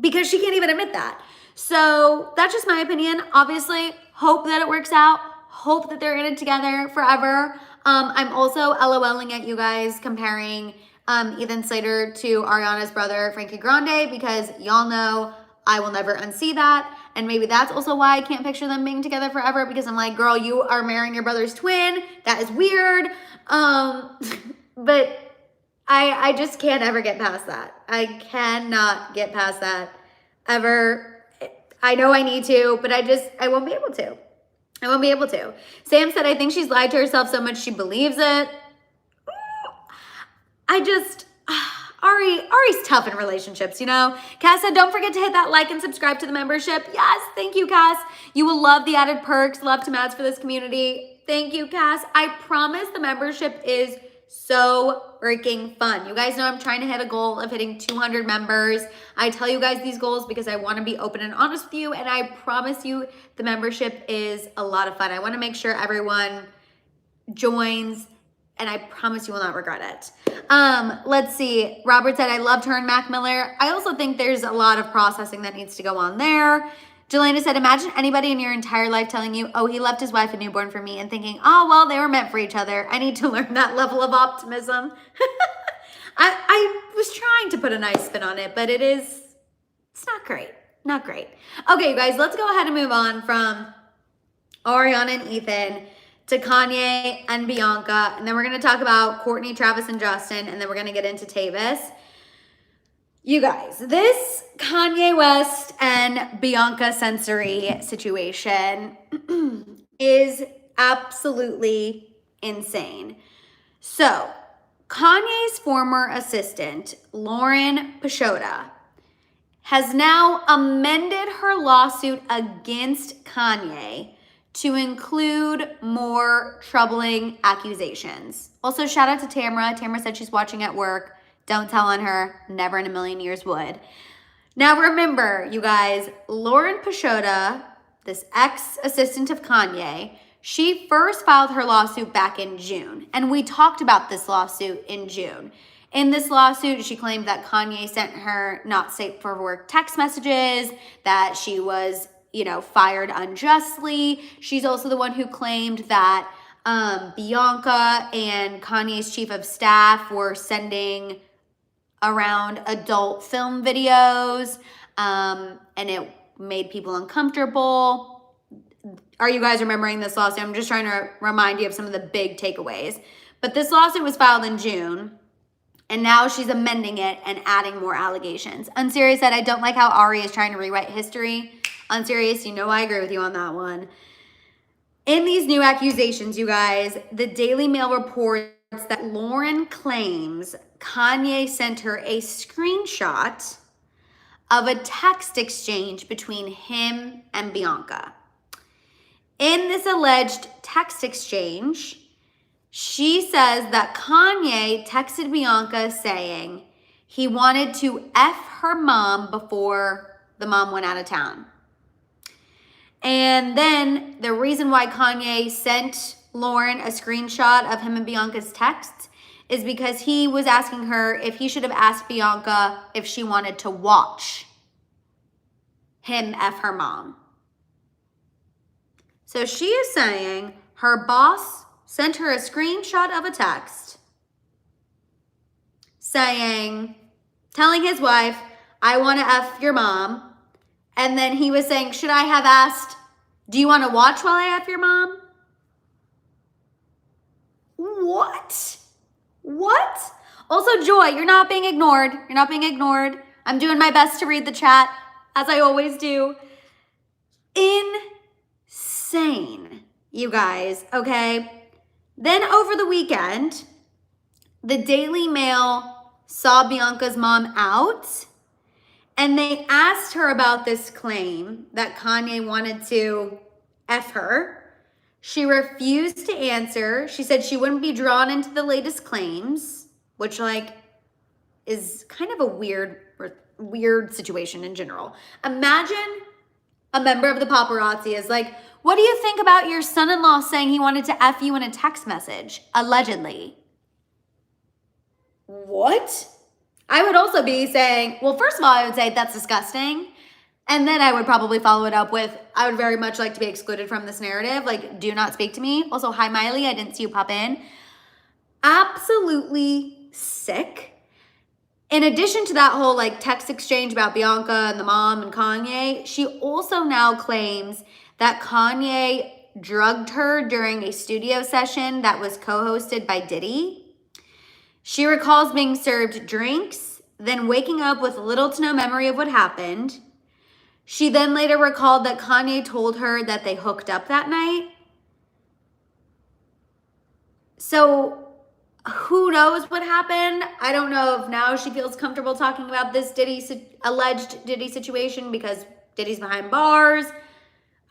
[SPEAKER 1] because she can't even admit that. So that's just my opinion. Obviously, hope that it works out. Hope that they're in it together forever. I'm also LOLing at you guys comparing Ethan Slater to Ariana's brother, Frankie Grande, because y'all know I will never unsee that. And maybe that's also why I can't picture them being together forever, because I'm like, girl, you are marrying your brother's twin. That is weird. But I just can't ever get past that. I cannot get past that ever. I know I need to, but I won't be able to. I won't be able to. Sam said, I think she's lied to herself so much she believes it. Ari's tough in relationships, you know? Cass said, don't forget to hit that like and subscribe to the membership. Yes, thank you, Cass. You will love the added perks. Love to ads for this community. Thank you, Cass. I promise the membership is so freaking fun. You guys know I'm trying to hit a goal of hitting 200 members. I tell you guys these goals because I want to be open and honest with you, and I promise you the membership is a lot of fun. I want to make sure everyone joins, and I promise you will not regret it. Let's see. Robert said, I loved her and Mac Miller. I also think there's a lot of processing that needs to go on there. Jelena said, imagine anybody in your entire life telling you, oh, he left his wife and newborn for me, and thinking, oh, well, they were meant for each other. I need to learn that level of optimism. I was trying to put a nice spin on it, but it's not great. Not great. Okay, you guys, let's go ahead and move on from Ariana and Ethan to Kanye and Bianca. And then we're going to talk about Kourtney, Travis, and Justin. And then we're going to get into Tavis. You guys, this Kanye West and Bianca Sensory situation is absolutely insane. So, Kanye's former assistant, Lauren Pashota, has now amended her lawsuit against Kanye to include more troubling accusations. Also, shout out to Tamara. Tamara said she's watching at work. Don't tell on her. Never in a million years would. Now remember, you guys, Lauren Pashota, this ex-assistant of Kanye, she first filed her lawsuit back in June. And we talked about this lawsuit in June. In this lawsuit, she claimed that Kanye sent her not safe for work text messages, that she was, fired unjustly. She's also the one who claimed that Bianca and Kanye's chief of staff were sending around adult film videos, and it made people uncomfortable. Are you guys remembering this lawsuit? I'm just trying to remind you of some of the big takeaways. But this lawsuit was filed in June, and now she's amending it and adding more allegations. Unserious said, I don't like how Ari is trying to rewrite history. Unserious, I agree with you on that one. In these new accusations, you guys, the Daily Mail reports that Lauren claims Kanye sent her a screenshot of a text exchange between him and Bianca. In this alleged text exchange, she says that Kanye texted Bianca saying he wanted to F her mom before the mom went out of town. And then the reason why Kanye sent Lauren a screenshot of him and Bianca's texts is because he was asking her if he should have asked Bianca if she wanted to watch him F her mom. So she is saying her boss sent her a screenshot of a text telling his wife, I want to F your mom. And then he was saying, should I have asked, do you want to watch while I F your mom? What? Also, Joy, you're not being ignored. I'm doing my best to read the chat, as I always do. Insane, you guys, okay? Then over the weekend, the Daily Mail saw Bianca's mom out, and they asked her about this claim that Kanye wanted to F her. She refused to answer. She said she wouldn't be drawn into the latest claims, which, is kind of a weird situation in general. Imagine a member of the paparazzi is like, what do you think about your son-in-law saying he wanted to F you in a text message, allegedly? What? I would also be saying, well, first of all, I would say that's disgusting. And then I would probably follow it up with, I would very much like to be excluded from this narrative. Like, do not speak to me. Also, hi, Miley. I didn't see you pop in. Absolutely sick. In addition to that whole like text exchange about Bianca and the mom and Kanye, she also now claims that Kanye drugged her during a studio session that was co-hosted by Diddy. She recalls being served drinks, then waking up with little to no memory of what happened. She then later recalled that Kanye told her that they hooked up that night. So who knows what happened? I don't know if now she feels comfortable talking about this alleged Diddy situation because Diddy's behind bars.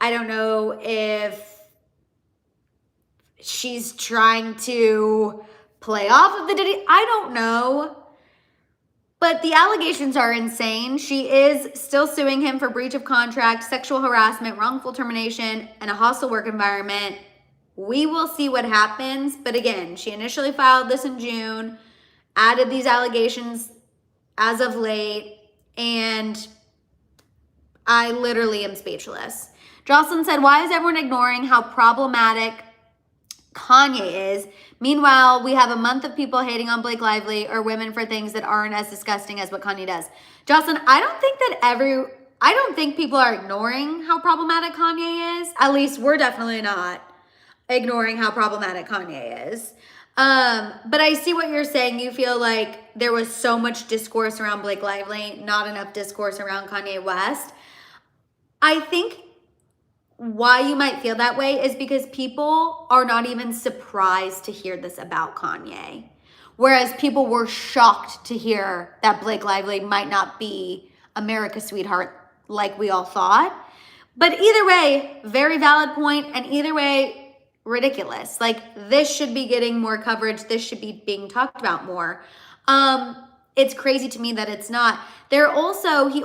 [SPEAKER 1] I don't know if she's trying to play off of the Diddy. I don't know. But the allegations are insane. She is still suing him for breach of contract, sexual harassment, wrongful termination, and a hostile work environment. We will see what happens. But again, she initially filed this in June, added these allegations as of late, and I literally am speechless. Jocelyn said, why is everyone ignoring how problematic Kanye is? Meanwhile, we have a month of people hating on Blake Lively or women for things that aren't as disgusting as what Kanye does. Jocelyn, I don't think people are ignoring how problematic Kanye is. At least we're definitely not ignoring how problematic Kanye is. But I see what you're saying. You feel like there was so much discourse around Blake Lively, not enough discourse around Kanye West. I think why you might feel that way is because people are not even surprised to hear this about Kanye. Whereas people were shocked to hear that Blake Lively might not be America's sweetheart like we all thought. But either way, very valid point, and either way, ridiculous. Like, this should be getting more coverage. This should be being talked about more. It's crazy to me that it's not. He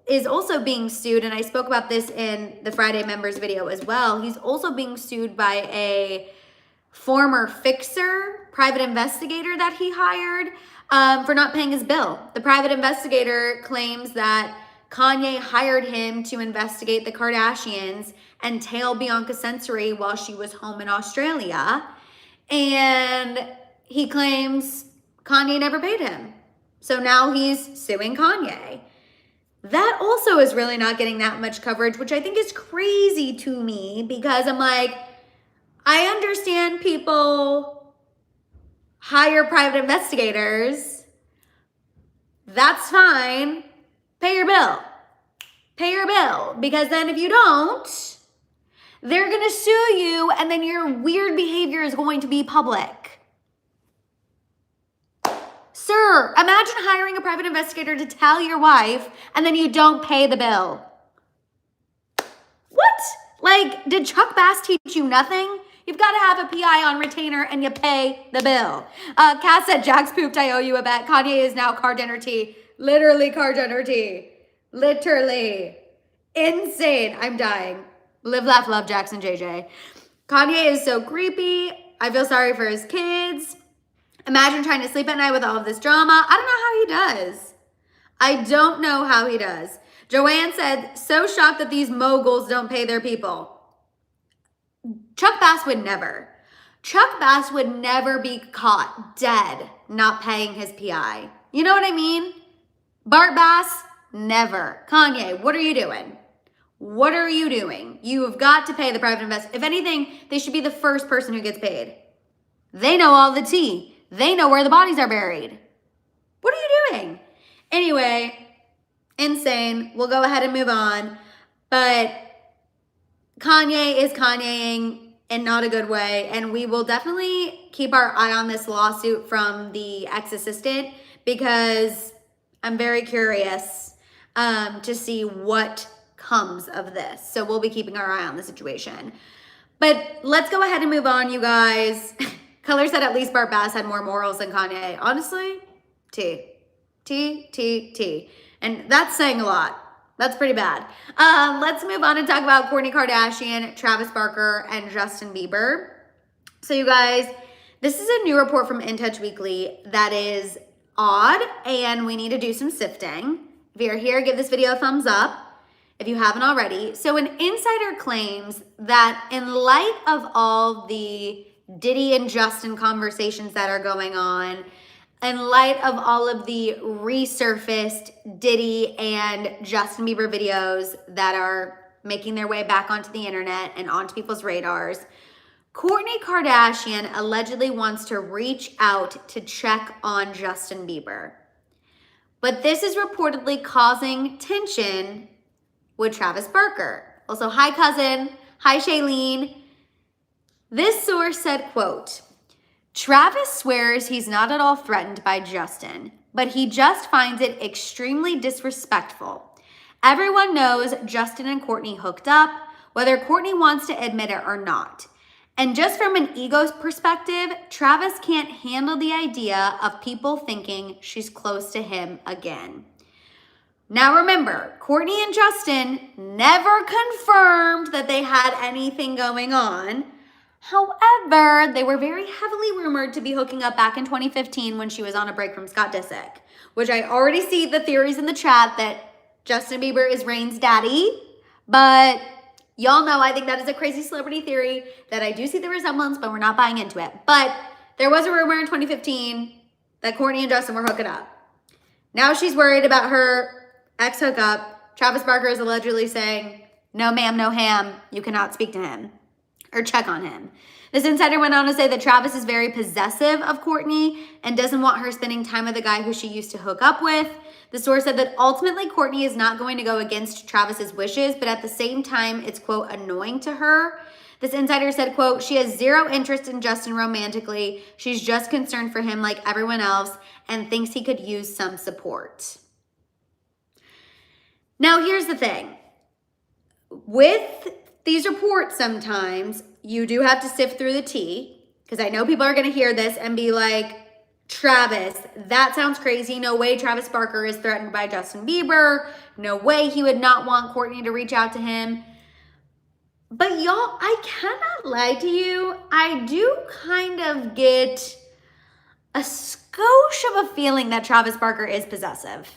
[SPEAKER 1] is also being sued, and I spoke about this in the Friday members video as well. He's also being sued by a former fixer, private investigator that he hired for not paying his bill. The private investigator claims that Kanye hired him to investigate the Kardashians and tail Bianca Sensory while she was home in Australia. And he claims Kanye never paid him. So now he's suing Kanye. That also is really not getting that much coverage, which I think is crazy to me because I'm like, I understand people hire private investigators. That's fine. Pay your bill. Pay your bill. Because then if you don't, they're going to sue you and then your weird behavior is going to be public. Sir, imagine hiring a private investigator to tell your wife and then you don't pay the bill. What? Like, did Chuck Bass teach you nothing? You've got to have a PI on retainer and you pay the bill. Cass said, Jax pooped, I owe you a bet. Kanye is now car dinner tea. Literally car dinner tea. Literally. Insane. I'm dying. Live, laugh, love, Jackson JJ. Kanye is so creepy. I feel sorry for his kids. Imagine trying to sleep at night with all of this drama. I don't know how he does. I don't know how he does. Joanne said, so shocked that these moguls don't pay their people. Chuck Bass would never. Chuck Bass would never be caught dead not paying his PI. You know what I mean? Bart Bass, never. Kanye, what are you doing? What are you doing? You have got to pay the private investigator. If anything, they should be the first person who gets paid. They know all the tea. They know where the bodies are buried. What are you doing? Anyway, insane. We'll go ahead and move on. But Kanye is Kanyeing in not a good way. And we will definitely keep our eye on this lawsuit from the ex-assistant because I'm very curious to see what comes of this. So we'll be keeping our eye on the situation. But let's go ahead and move on, you guys. Color said at least Bart Bass had more morals than Kanye. Honestly, T. T. And that's saying a lot. That's pretty bad. Let's move on and talk about Kourtney Kardashian, Travis Barker, and Justin Bieber. So you guys, this is a new report from In Touch Weekly that is odd, and we need to do some sifting. If you're here, give this video a thumbs up if you haven't already. So an insider claims that in light of all the Diddy and Justin conversations that are going on, in light of all of the resurfaced Diddy and Justin Bieber videos that are making their way back onto the internet and onto people's radars, Kourtney Kardashian allegedly wants to reach out to check on Justin Bieber. But this is reportedly causing tension with Travis Barker. Also, hi cousin, hi Shailene. This source said, quote, Travis swears he's not at all threatened by Justin, but he just finds it extremely disrespectful. Everyone knows Justin and Kourtney hooked up, whether Kourtney wants to admit it or not. And just from an ego perspective, Travis can't handle the idea of people thinking she's close to him again. Now remember, Kourtney and Justin never confirmed that they had anything going on. However, they were very heavily rumored to be hooking up back in 2015 when she was on a break from Scott Disick, which I already see the theories in the chat that Justin Bieber is Reigns' daddy, but y'all know I think that is a crazy celebrity theory that I do see the resemblance, but we're not buying into it. But there was a rumor in 2015 that Kourtney and Justin were hooking up. Now she's worried about her ex hookup. Travis Barker is allegedly saying, no ma'am, no ham, you cannot speak to him or check on him. This insider went on to say that Travis is very possessive of Kourtney and doesn't want her spending time with the guy who she used to hook up with. The source said that ultimately Kourtney is not going to go against Travis's wishes, but at the same time, it's, quote, annoying to her. This insider said, quote, she has zero interest in Justin romantically. She's just concerned for him like everyone else and thinks he could use some support. Now, here's the thing. With these reports, sometimes you do have to sift through the tea, because I know people are going to hear this and be like, Travis, that sounds crazy. No way Travis Barker is threatened by Justin Bieber. No way he would not want Kourtney to reach out to him. But y'all, I cannot lie to you. I do kind of get a skosh of a feeling that Travis Barker is possessive.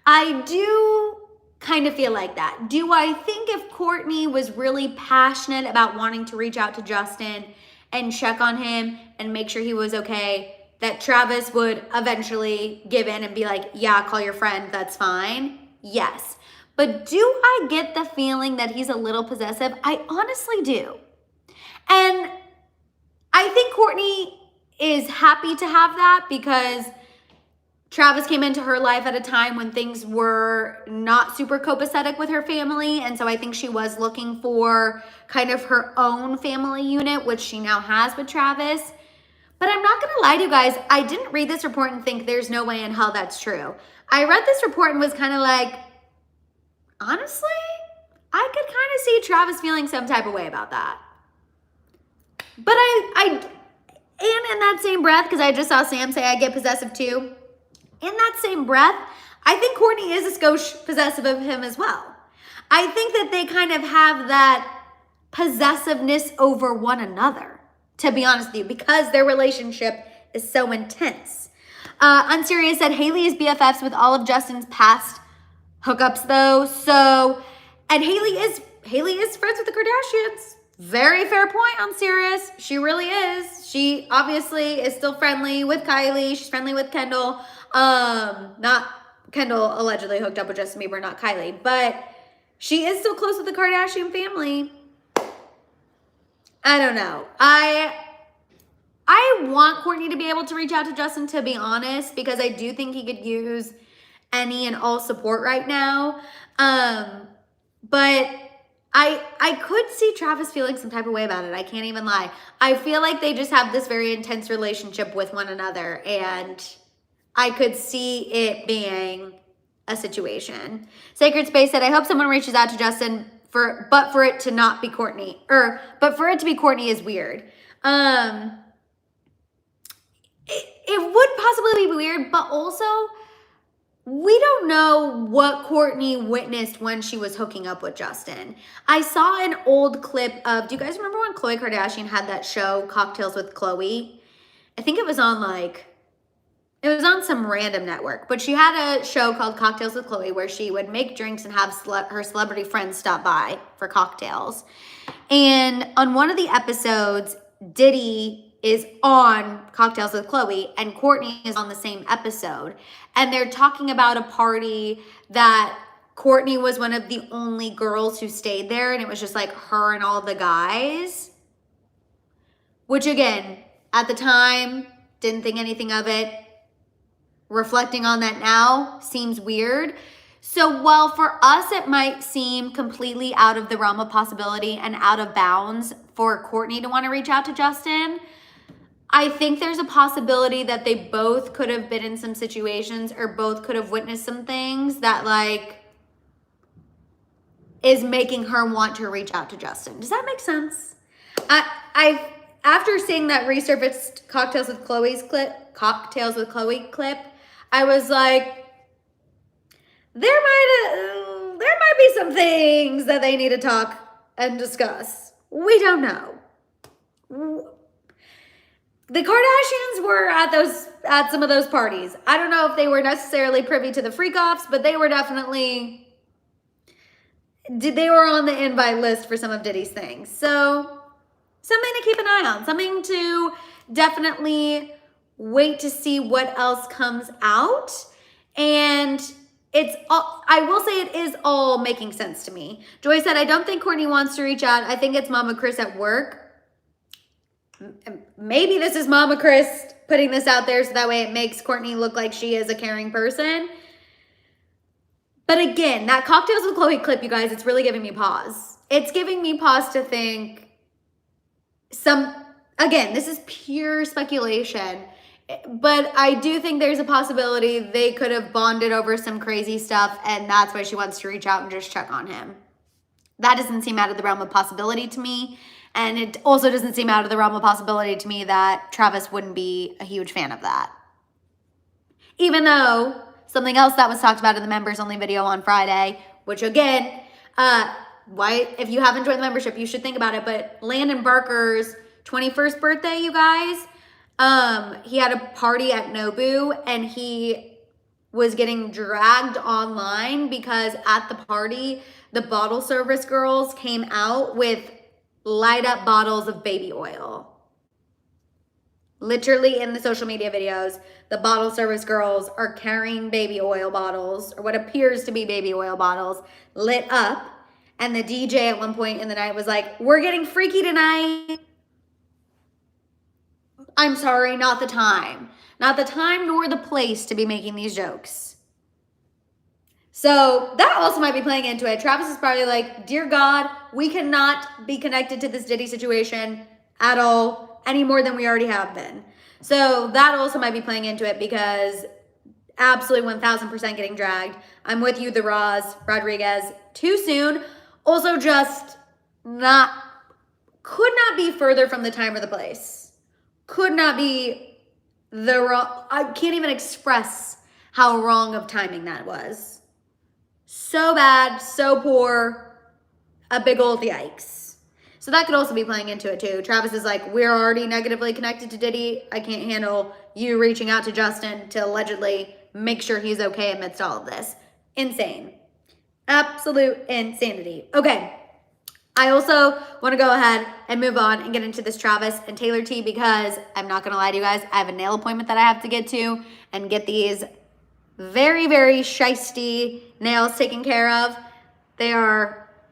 [SPEAKER 1] I do kind of feel like that. Do I think if Kourtney was really passionate about wanting to reach out to Justin and check on him and make sure he was okay, that Travis would eventually give in and be like, yeah, call your friend, that's fine? Yes. But do I get the feeling that he's a little possessive? I honestly do. And I think Kourtney is happy to have that because Travis came into her life at a time when things were not super copacetic with her family. And so I think she was looking for kind of her own family unit, which she now has with Travis. But I'm not going to lie to you guys. I didn't read this report and think there's no way in hell that's true. I read this report and was kind of like, honestly, I could kind of see Travis feeling some type of way about that. But and in that same breath, because I just saw Sam say I get possessive too. In that same breath, I think Kourtney is a skosh possessive of him as well. I think that they kind of have that possessiveness over one another, to be honest with you, because their relationship is so intense. Unserious said Hailey is BFFs with all of Justin's past hookups though. So, and Hailey is friends with the Kardashians. Very fair point on Sirius. She really is. She obviously is still friendly with Kylie. She's friendly with Kendall. Not Kendall allegedly hooked up with Justin Bieber, not Kylie, but she is still close with the Kardashian family. I don't know. I want Kourtney to be able to reach out to Justin, to be honest, because I do think he could use any and all support right now. But I could see Travis feeling some type of way about it. I can't even lie. I feel like they just have this very intense relationship with one another, and I could see it being a situation. Sacred Space said, I hope someone reaches out to Justin but for it to not be Kourtney, but for it to be Kourtney is weird. It would possibly be weird, but also we don't know what Kourtney witnessed when she was hooking up with Justin. I saw an old clip of, do you guys remember when Khloe Kardashian had that show, Cocktails with Khloe? I think it was on some random network, but she had a show called Cocktails with Khloe where she would make drinks and have her celebrity friends stop by for cocktails. And on one of the episodes, Diddy is on Cocktails with Khloe and Kourtney is on the same episode. And they're talking about a party that Kourtney was one of the only girls who stayed there, and it was just like her and all the guys. Which again, at the time, didn't think anything of it. Reflecting on that now seems weird. So while for us it might seem completely out of the realm of possibility and out of bounds for Kourtney to want to reach out to Justin, I think there's a possibility that they both could have been in some situations or both could have witnessed some things that like is making her want to reach out to Justin. Does that make sense? I after seeing that resurfaced Cocktails with Khloe clip, I was like, there might be some things that they need to talk and discuss. We don't know. The Kardashians were at some of those parties. I don't know if they were necessarily privy to the freak-offs, but they were definitely, they were on the invite list for some of Diddy's things. So something to keep an eye on, something to definitely wait to see what else comes out. And it's all, I will say it is all making sense to me. Joy said, I don't think Kourtney wants to reach out. I think it's Mama Chris at work. Maybe this is Mama Chris putting this out there so that way it makes Kourtney look like she is a caring person. But again, that Cocktails with Khloe clip, you guys, it's really giving me pause. It's giving me pause to think again, this is pure speculation, but I do think there's a possibility they could have bonded over some crazy stuff and that's why she wants to reach out and just check on him. That doesn't seem out of the realm of possibility to me. And it also doesn't seem out of the realm of possibility to me that Travis wouldn't be a huge fan of that. Even though something else that was talked about in the members only video on Friday, which again, if you haven't joined the membership, you should think about it. But Landon Barker's 21st birthday, you guys, he had a party at Nobu and he was getting dragged online because at the party, the bottle service girls came out with light up bottles of baby oil. Literally in the social media videos, the bottle service girls are carrying baby oil bottles, or what appears to be baby oil bottles, lit up. And the DJ at one point in the night was like, we're getting freaky tonight. I'm sorry, not the time. Not the time nor the place to be making these jokes. So that also might be playing into it. Travis is probably like, dear God, we cannot be connected to this Diddy situation at all, any more than we already have been. So that also might be playing into it because absolutely 1000% getting dragged. I'm with you, the Rodriguez, too soon. Also just could not be further from the time or the place. Could not be I can't even express how wrong of timing that was. So bad, so poor, a big old yikes. So that could also be playing into it too. Travis is like, we're already negatively connected to Diddy. I can't handle you reaching out to Justin to allegedly make sure he's okay amidst all of this. Insane. Absolute insanity. Okay. I also want to go ahead and move on and get into this Travis and Taylor tea because I'm not going to lie to you guys. I have a nail appointment that I have to get to and get these very, very shiesty nails taken care of.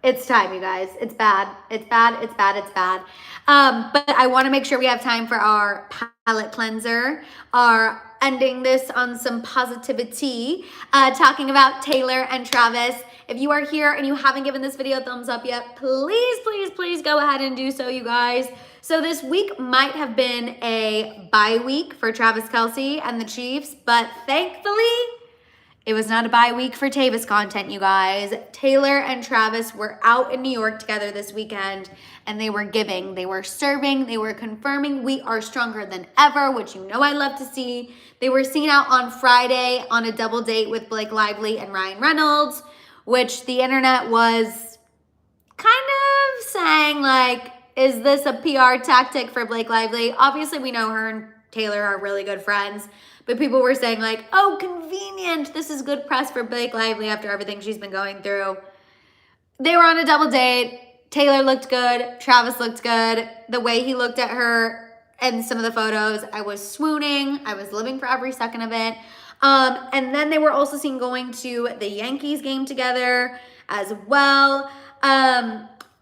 [SPEAKER 1] It's time, you guys. It's bad. It's bad. It's bad. It's bad. But I want to make sure we have time for our palette cleanser, our ending this on some positivity, talking about Taylor and Travis. If you are here and you haven't given this video a thumbs up yet, please, please, please go ahead and do so, you guys. So this week might have been a bye week for Travis Kelce and the Chiefs, but thankfully, It was not a bye week for Tavis content, you guys. Taylor and Travis were out in New York together this weekend, and they were giving, they were serving, they were confirming we are stronger than ever, which you know I love to see. They were seen out on Friday on a double date with Blake Lively and Ryan Reynolds, which the internet was kind of saying, like, is this a PR tactic for Blake Lively? Obviously, we know her and Taylor are really good friends, but people were saying, like, oh, convenient. This is good press for Blake Lively after everything she's been going through. They were on a double date. Taylor looked good. Travis looked good. The way he looked at her and some of the photos, I was swooning. I was living for every second of it. And then they were also seen going to the Yankees game together as well.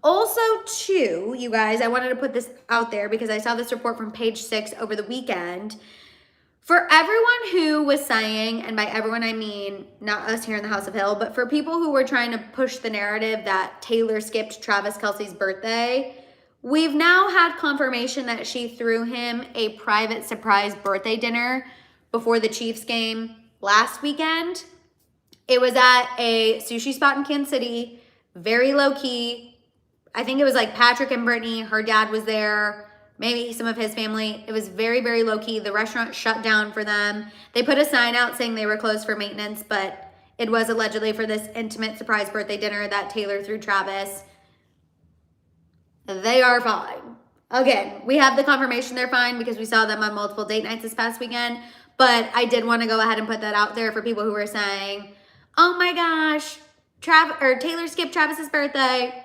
[SPEAKER 1] Also, too, you guys, I wanted to put this out there because I saw this report from Page Six over the weekend. For everyone who was saying, and by everyone I mean not us here in the House of Hill, but for people who were trying to push the narrative that Taylor skipped Travis Kelce's birthday, we've now had confirmation that she threw him a private surprise birthday dinner before the Chiefs game last weekend. It was at a sushi spot in Kansas City, very low key. I think it was like Patrick and Brittany, her dad was there, maybe some of his family. It was very, very low key. The restaurant shut down for them. They put a sign out saying they were closed for maintenance, but it was allegedly for this intimate surprise birthday dinner that Taylor threw Travis. They are fine. Again, we have the confirmation they're fine because we saw them on multiple date nights this past weekend, but I did want to go ahead and put that out there for people who were saying, oh my gosh, Taylor skipped Travis's birthday.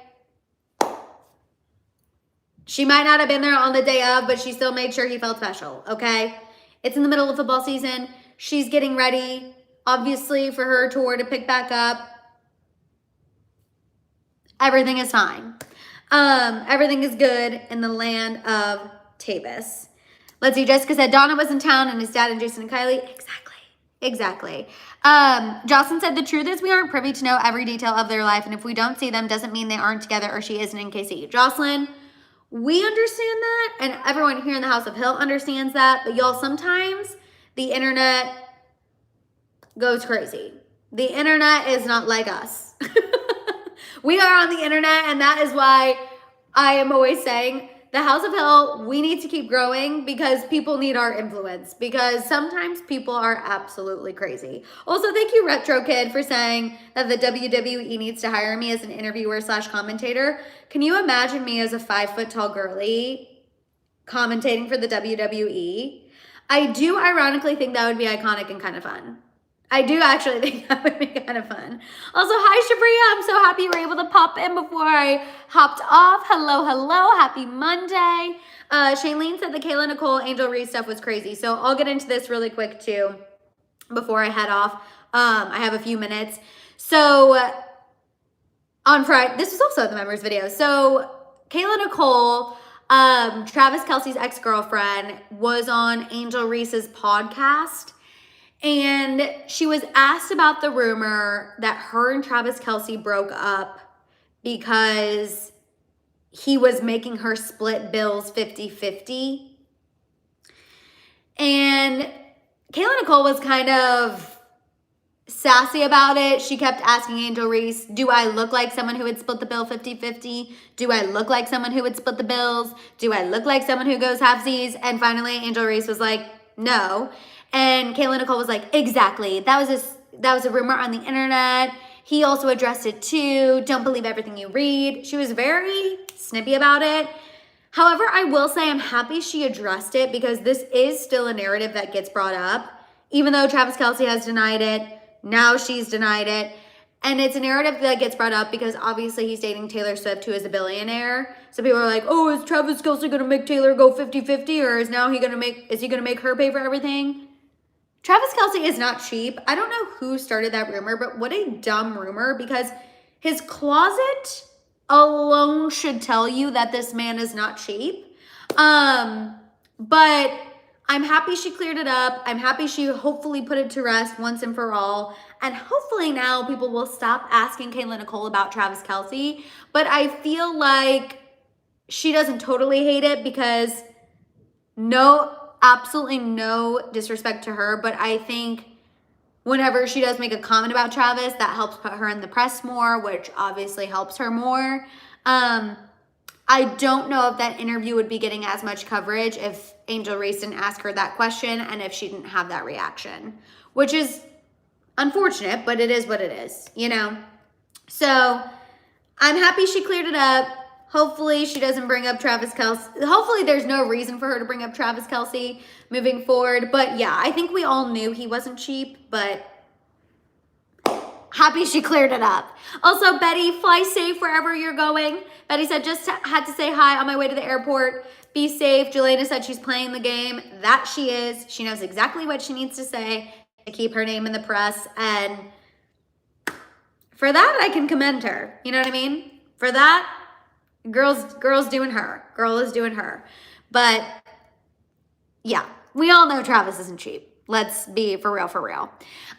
[SPEAKER 1] She might not have been there on the day of, but she still made sure he felt special, okay? It's in the middle of football season. She's getting ready, obviously, for her tour to pick back up. Everything is fine. Everything is good in the land of Tavis. Let's see, Jessica said Donna was in town and his dad and Jason and Kylie. Exactly. Jocelyn said the truth is we aren't privy to know every detail of their life, and if we don't see them, doesn't mean they aren't together or she isn't in KC. Jocelyn, we understand that, and everyone here in the House of Hill understands that, but y'all, sometimes the internet goes crazy. The internet is not like us. We are on the internet, and that is why I am always saying the House of Hill, we need to keep growing because people need our influence, because sometimes people are absolutely crazy. Also, thank you, Retro Kid, for saying that the WWE needs to hire me as an interviewer / commentator. Can you imagine me as a 5-foot-tall girly commentating for the WWE? I do ironically think that would be iconic and kind of fun. I do actually think that would be kind of fun. Also, hi, Shabria. I'm so happy you were able to pop in before I hopped off. Hello. Happy Monday. Shailene said the Kayla Nicole Angel Reese stuff was crazy. So I'll get into this really quick too before I head off. I have a few minutes. So on Friday, this was also the members video. So Kayla Nicole, Travis Kelce's ex-girlfriend, was on Angel Reese's podcast. And she was asked about the rumor that her and Travis Kelce broke up because he was making her split bills 50-50. And Kayla Nicole was kind of sassy about it. She kept asking Angel Reese, do I look like someone who would split the bill 50-50? Do I look like someone who would split the bills? Do I look like someone who goes halfsies? And finally, Angel Reese was like, no. And Kayla Nicole was like, exactly. That was a rumor on the internet. He also addressed it too. Don't believe everything you read. She was very snippy about it. However, I will say I'm happy she addressed it because this is still a narrative that gets brought up. Even though Travis Kelce has denied it, now she's denied it. And it's a narrative that gets brought up because obviously he's dating Taylor Swift, who is a billionaire. So people are like, oh, is Travis Kelce going to make Taylor go 50-50? Or is he going to make her pay for everything? Travis Kelce is not cheap. I don't know who started that rumor, but what a dumb rumor, because his closet alone should tell you that this man is not cheap. But I'm happy she cleared it up. I'm happy she hopefully put it to rest once and for all. And hopefully now people will stop asking Kayla Nicole about Travis Kelce. But I feel like she doesn't totally hate it because absolutely no disrespect to her, but I think whenever she does make a comment about Travis, that helps put her in the press more, which obviously helps her more. I don't know if that interview would be getting as much coverage if Angel Reese didn't ask her that question and if she didn't have that reaction, which is unfortunate, but it is what it is, you know? So I'm happy she cleared it up. Hopefully she doesn't bring up Travis Kelce. Hopefully there's no reason for her to bring up Travis Kelce moving forward. But yeah, I think we all knew he wasn't cheap, but happy she cleared it up. Also, Betty, fly safe wherever you're going. Betty said, just had to say hi on my way to the airport. Be safe. Jelena said she's playing the game. That she is. She knows exactly what she needs to say to keep her name in the press. And for that, I can commend her. You know what I mean? For that, girl's doing her. Girl is doing her. But yeah, we all know Travis isn't cheap. Let's be for real, for real.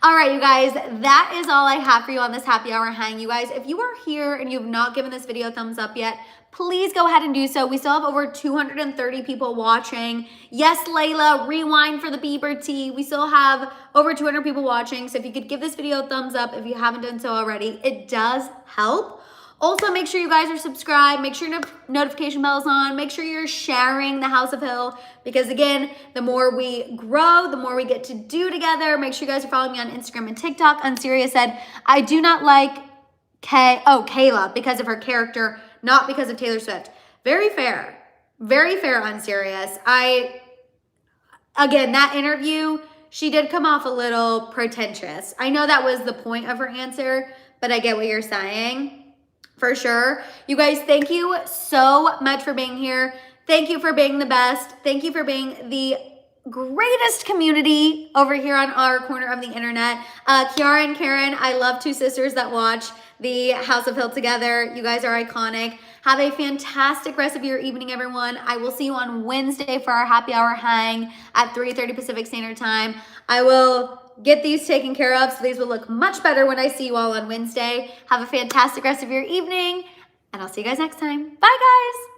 [SPEAKER 1] All right, you guys, that is all I have for you on this happy hour hang. You guys, if you are here and you've not given this video a thumbs up yet, please go ahead and do so. We still have over 230 people watching. Yes, Layla, rewind for the Bieber tea. We still have over 200 people watching. So if you could give this video a thumbs up if you haven't done so already, it does help. Also, make sure you guys are subscribed. Make sure your notification bell is on. Make sure you're sharing the House of Hill because, again, the more we grow, the more we get to do together. Make sure you guys are following me on Instagram and TikTok. Unserious said, I do not like Kayla because of her character, not because of Taylor Swift. Very fair. Very fair, Unserious. Again, that interview, she did come off a little pretentious. I know that was the point of her answer, but I get what you're saying. For sure. You guys, thank you so much for being here. Thank you for being the best. Thank you for being the greatest community over here on our corner of the internet. Kiara and Karen, I love two sisters that watch the House of Hill together. You guys are iconic. Have a fantastic rest of your evening, everyone. I will see you on Wednesday for our happy hour hang at 3:30 Pacific Standard Time. I will get these taken care of, so these will look much better when I see you all on Wednesday. Have a fantastic rest of your evening, and I'll see you guys next time. Bye, guys.